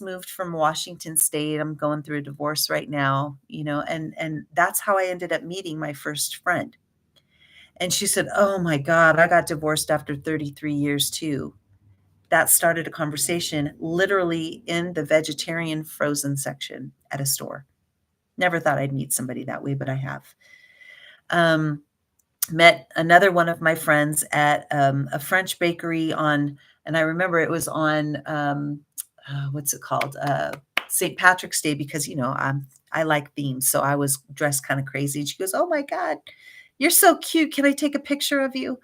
moved from Washington State. I'm going through a divorce right now, and that's how I ended up meeting my first friend. And she said, "Oh my God, I got divorced after 33 years too." That started a conversation literally in the vegetarian frozen section at a store. Never thought I'd meet somebody that way, but I have. Um, Met another one of my friends at a French bakery and I remember it was on, what's it called? St. Patrick's Day, because, I like themes. So I was dressed kind of crazy. And she goes, oh my God, you're so cute. Can I take a picture of you?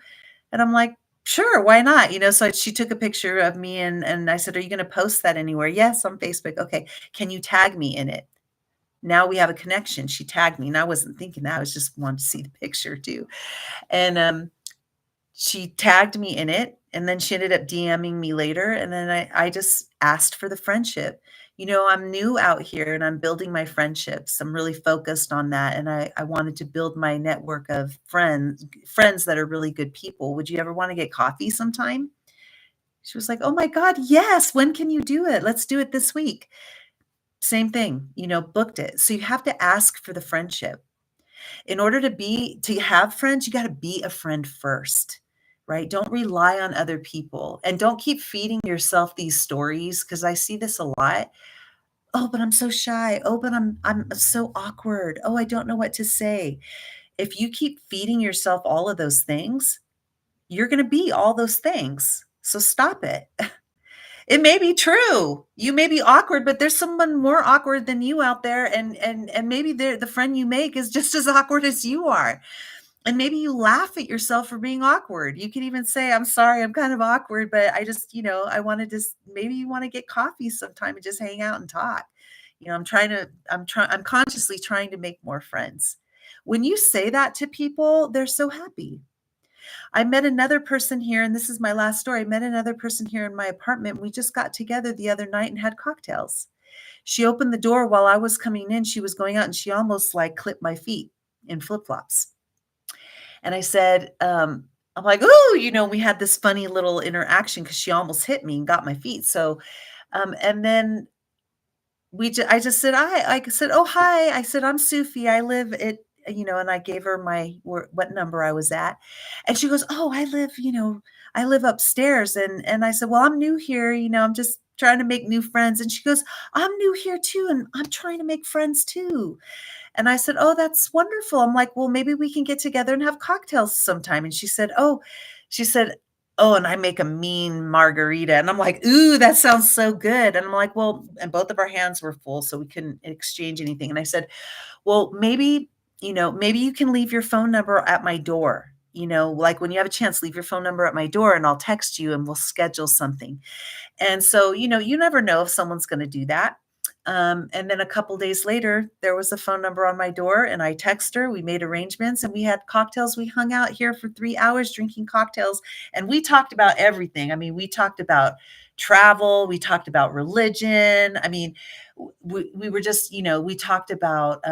And I'm like, sure, why not? So she took a picture of me and I said, are you going to post that anywhere? Yes, on Facebook. Okay. Can you tag me in it? Now we have a connection. She tagged me and I wasn't thinking that. I was just wanting to see the picture too. And she tagged me in it, and then she ended up DMing me later, and then I just asked for the friendship. I'm new out here and I'm building my friendships. I'm really focused on that, and I wanted to build my network of friends that are really good people. Would you ever want to get coffee sometime? She was like, "Oh my God, yes. When can you do it? Let's do it this week." Same thing, booked it. So you have to ask for the friendship. In order to have friends, you got to be a friend first, right? Don't rely on other people, and don't keep feeding yourself these stories, because I see this a lot. Oh, but I'm so shy. Oh, but I'm so awkward. Oh, I don't know what to say. If you keep feeding yourself all of those things, you're going to be all those things. So stop it. It may be true. You may be awkward, but there's someone more awkward than you out there, and maybe the friend you make is just as awkward as you are. And maybe you laugh at yourself for being awkward. You could even say, "I'm sorry, I'm kind of awkward, but I just, I wanted to maybe you want to get coffee sometime and just hang out and talk." I'm consciously trying to make more friends. When you say that to people, they're so happy. I met another person here, and this is my last story. I met another person here in my apartment. We just got together the other night and had cocktails. She opened the door while I was coming in. She was going out and she almost like clipped my feet in flip-flops. And I said, I'm like, "Oh," we had this funny little interaction because she almost hit me and got my feet. So, and then I just said, I said, "Oh, hi." I said, "I'm Sufi. I live at," and I gave her what number I was at. And she goes, "Oh, I live upstairs." And I said, "Well, I'm new here. I'm just trying to make new friends." And she goes, "I'm new here too. And I'm trying to make friends too." And I said, "Oh, that's wonderful." I'm like, "Well, maybe we can get together and have cocktails sometime." And she said, Oh, and I make a mean margarita. And I'm like, ooh, that sounds so good. And I'm like, well, and both of our hands were full, so we couldn't exchange anything. And I said, well, maybe, maybe you can leave your phone number at my door. Like when you have a chance, leave your phone number at my door and I'll text you and we'll schedule something. And so, you never know if someone's going to do that. And then a couple days later, there was a phone number on my door, and I text her. We made arrangements, and we had cocktails. We hung out here for 3 hours drinking cocktails, and we talked about everything. I mean, we talked about travel, we talked about religion. I mean, we were just, we talked about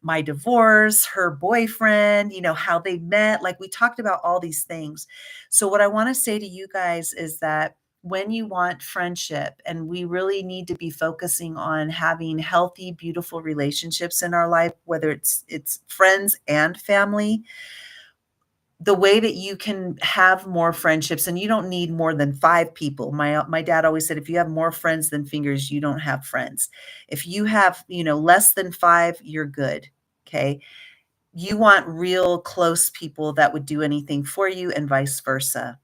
my divorce, her boyfriend, how they met. Like we talked about all these things. So, what I want to say to you guys is that when you want friendship, and we really need to be focusing on having healthy, beautiful relationships in our life, whether it's friends and family, the way that you can have more friendships, and you don't need more than 5 people. My dad always said, if you have more friends than fingers, you don't have friends. If you have, less than 5, you're good. Okay. You want real close people that would do anything for you, and vice versa.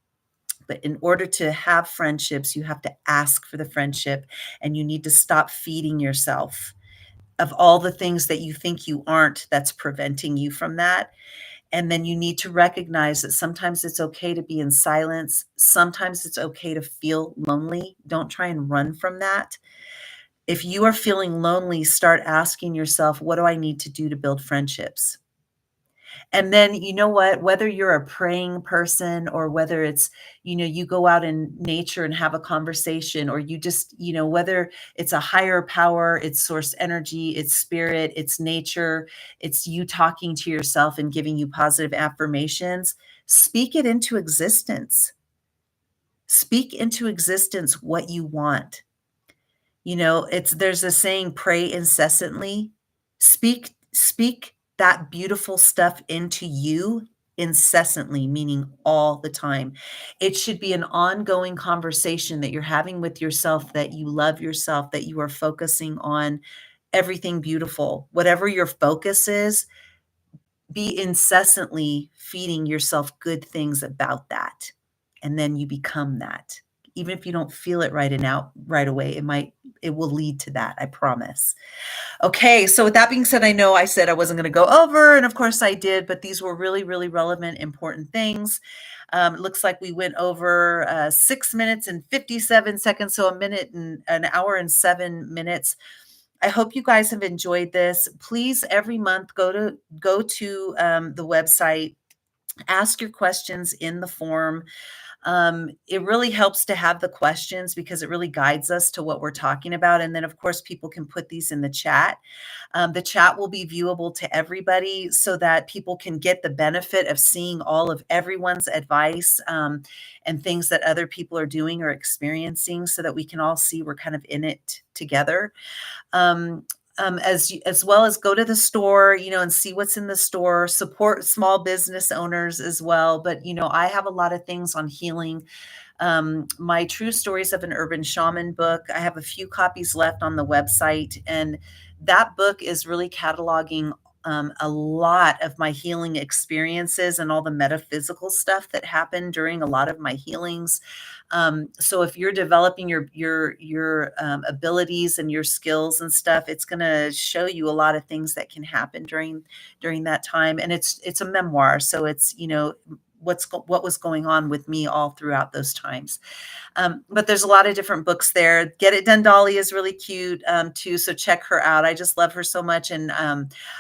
But in order to have friendships, you have to ask for the friendship, and you need to stop feeding yourself of all the things that you think you aren't, that's preventing you from that. And then you need to recognize that sometimes it's okay to be in silence. Sometimes it's okay to feel lonely. Don't try and run from that. If you are feeling lonely, start asking yourself, what do I need to do to build friendships? And then, you know what, whether you're a praying person, or whether it's, you go out in nature and have a conversation, or you just, whether it's a higher power, it's source energy, it's spirit, it's nature, it's you talking to yourself and giving you positive affirmations, speak it into existence. Speak into existence what you want. There's a saying, pray incessantly. Speak that beautiful stuff into you incessantly, meaning all the time. It should be an ongoing conversation that you're having with yourself, that you love yourself, that you are focusing on everything beautiful. Whatever your focus is, be incessantly feeding yourself good things about that. And then you become that. Even if you don't feel it right away, it will lead to that, I promise. Okay, so with that being said, I know I said I wasn't going to go over, and of course I did, but these were really, really relevant, important things. It looks like we went over 6 minutes and 57 seconds, so a minute and an hour and 7 minutes. I hope you guys have enjoyed this. Please, every month, go to the website, ask your questions in the form. It really helps to have the questions, because it really guides us to what we're talking about. And then, of course, people can put these in the chat. The chat will be viewable to everybody, so that people can get the benefit of seeing all of everyone's advice, and things that other people are doing or experiencing, so that we can all see we're kind of in it together. As well as go to the store, and see what's in the store, support small business owners as well. But, I have a lot of things on healing. My True Stories of an Urban Shaman book, I have a few copies left on the website, and that book is really cataloging a lot of my healing experiences and all the metaphysical stuff that happened during a lot of my healings. So if you're developing your abilities and your skills and stuff, it's going to show you a lot of things that can happen during that time. And it's a memoir, so it's what was going on with me all throughout those times. But there's a lot of different books there. Get It Done Dolly is really cute too, so check her out. I just love her so much. And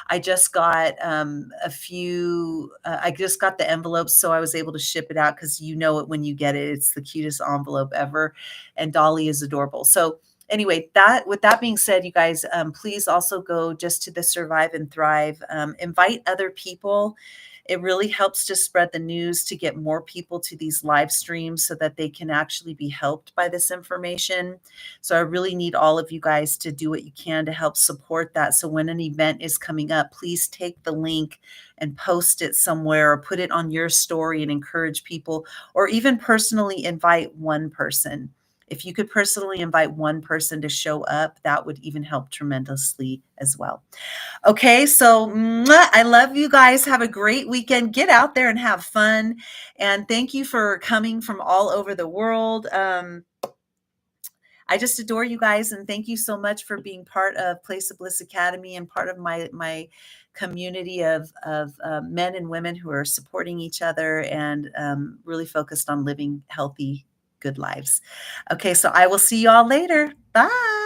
I just got I just got the envelopes, so I was able to ship it out, because it when you get it, it's the cutest envelope ever. And Dolly is adorable. So anyway, with that being said, you guys, please also go just to the Survive and Thrive. Invite other people. It really helps to spread the news, to get more people to these live streams, so that they can actually be helped by this information. So I really need all of you guys to do what you can to help support that. So when an event is coming up, please take the link and post it somewhere, or put it on your story and encourage people, or even personally invite one person. If you could personally invite one person to show up, that would even help tremendously as well. Okay, so I love you guys. Have a great weekend. Get out there and have fun. And thank you for coming from all over the world. I just adore you guys, and thank you so much for being part of Place of Bliss Academy and part of my community of men and women who are supporting each other and really focused on living healthy, good lives. Okay, so I will see you all later. Bye.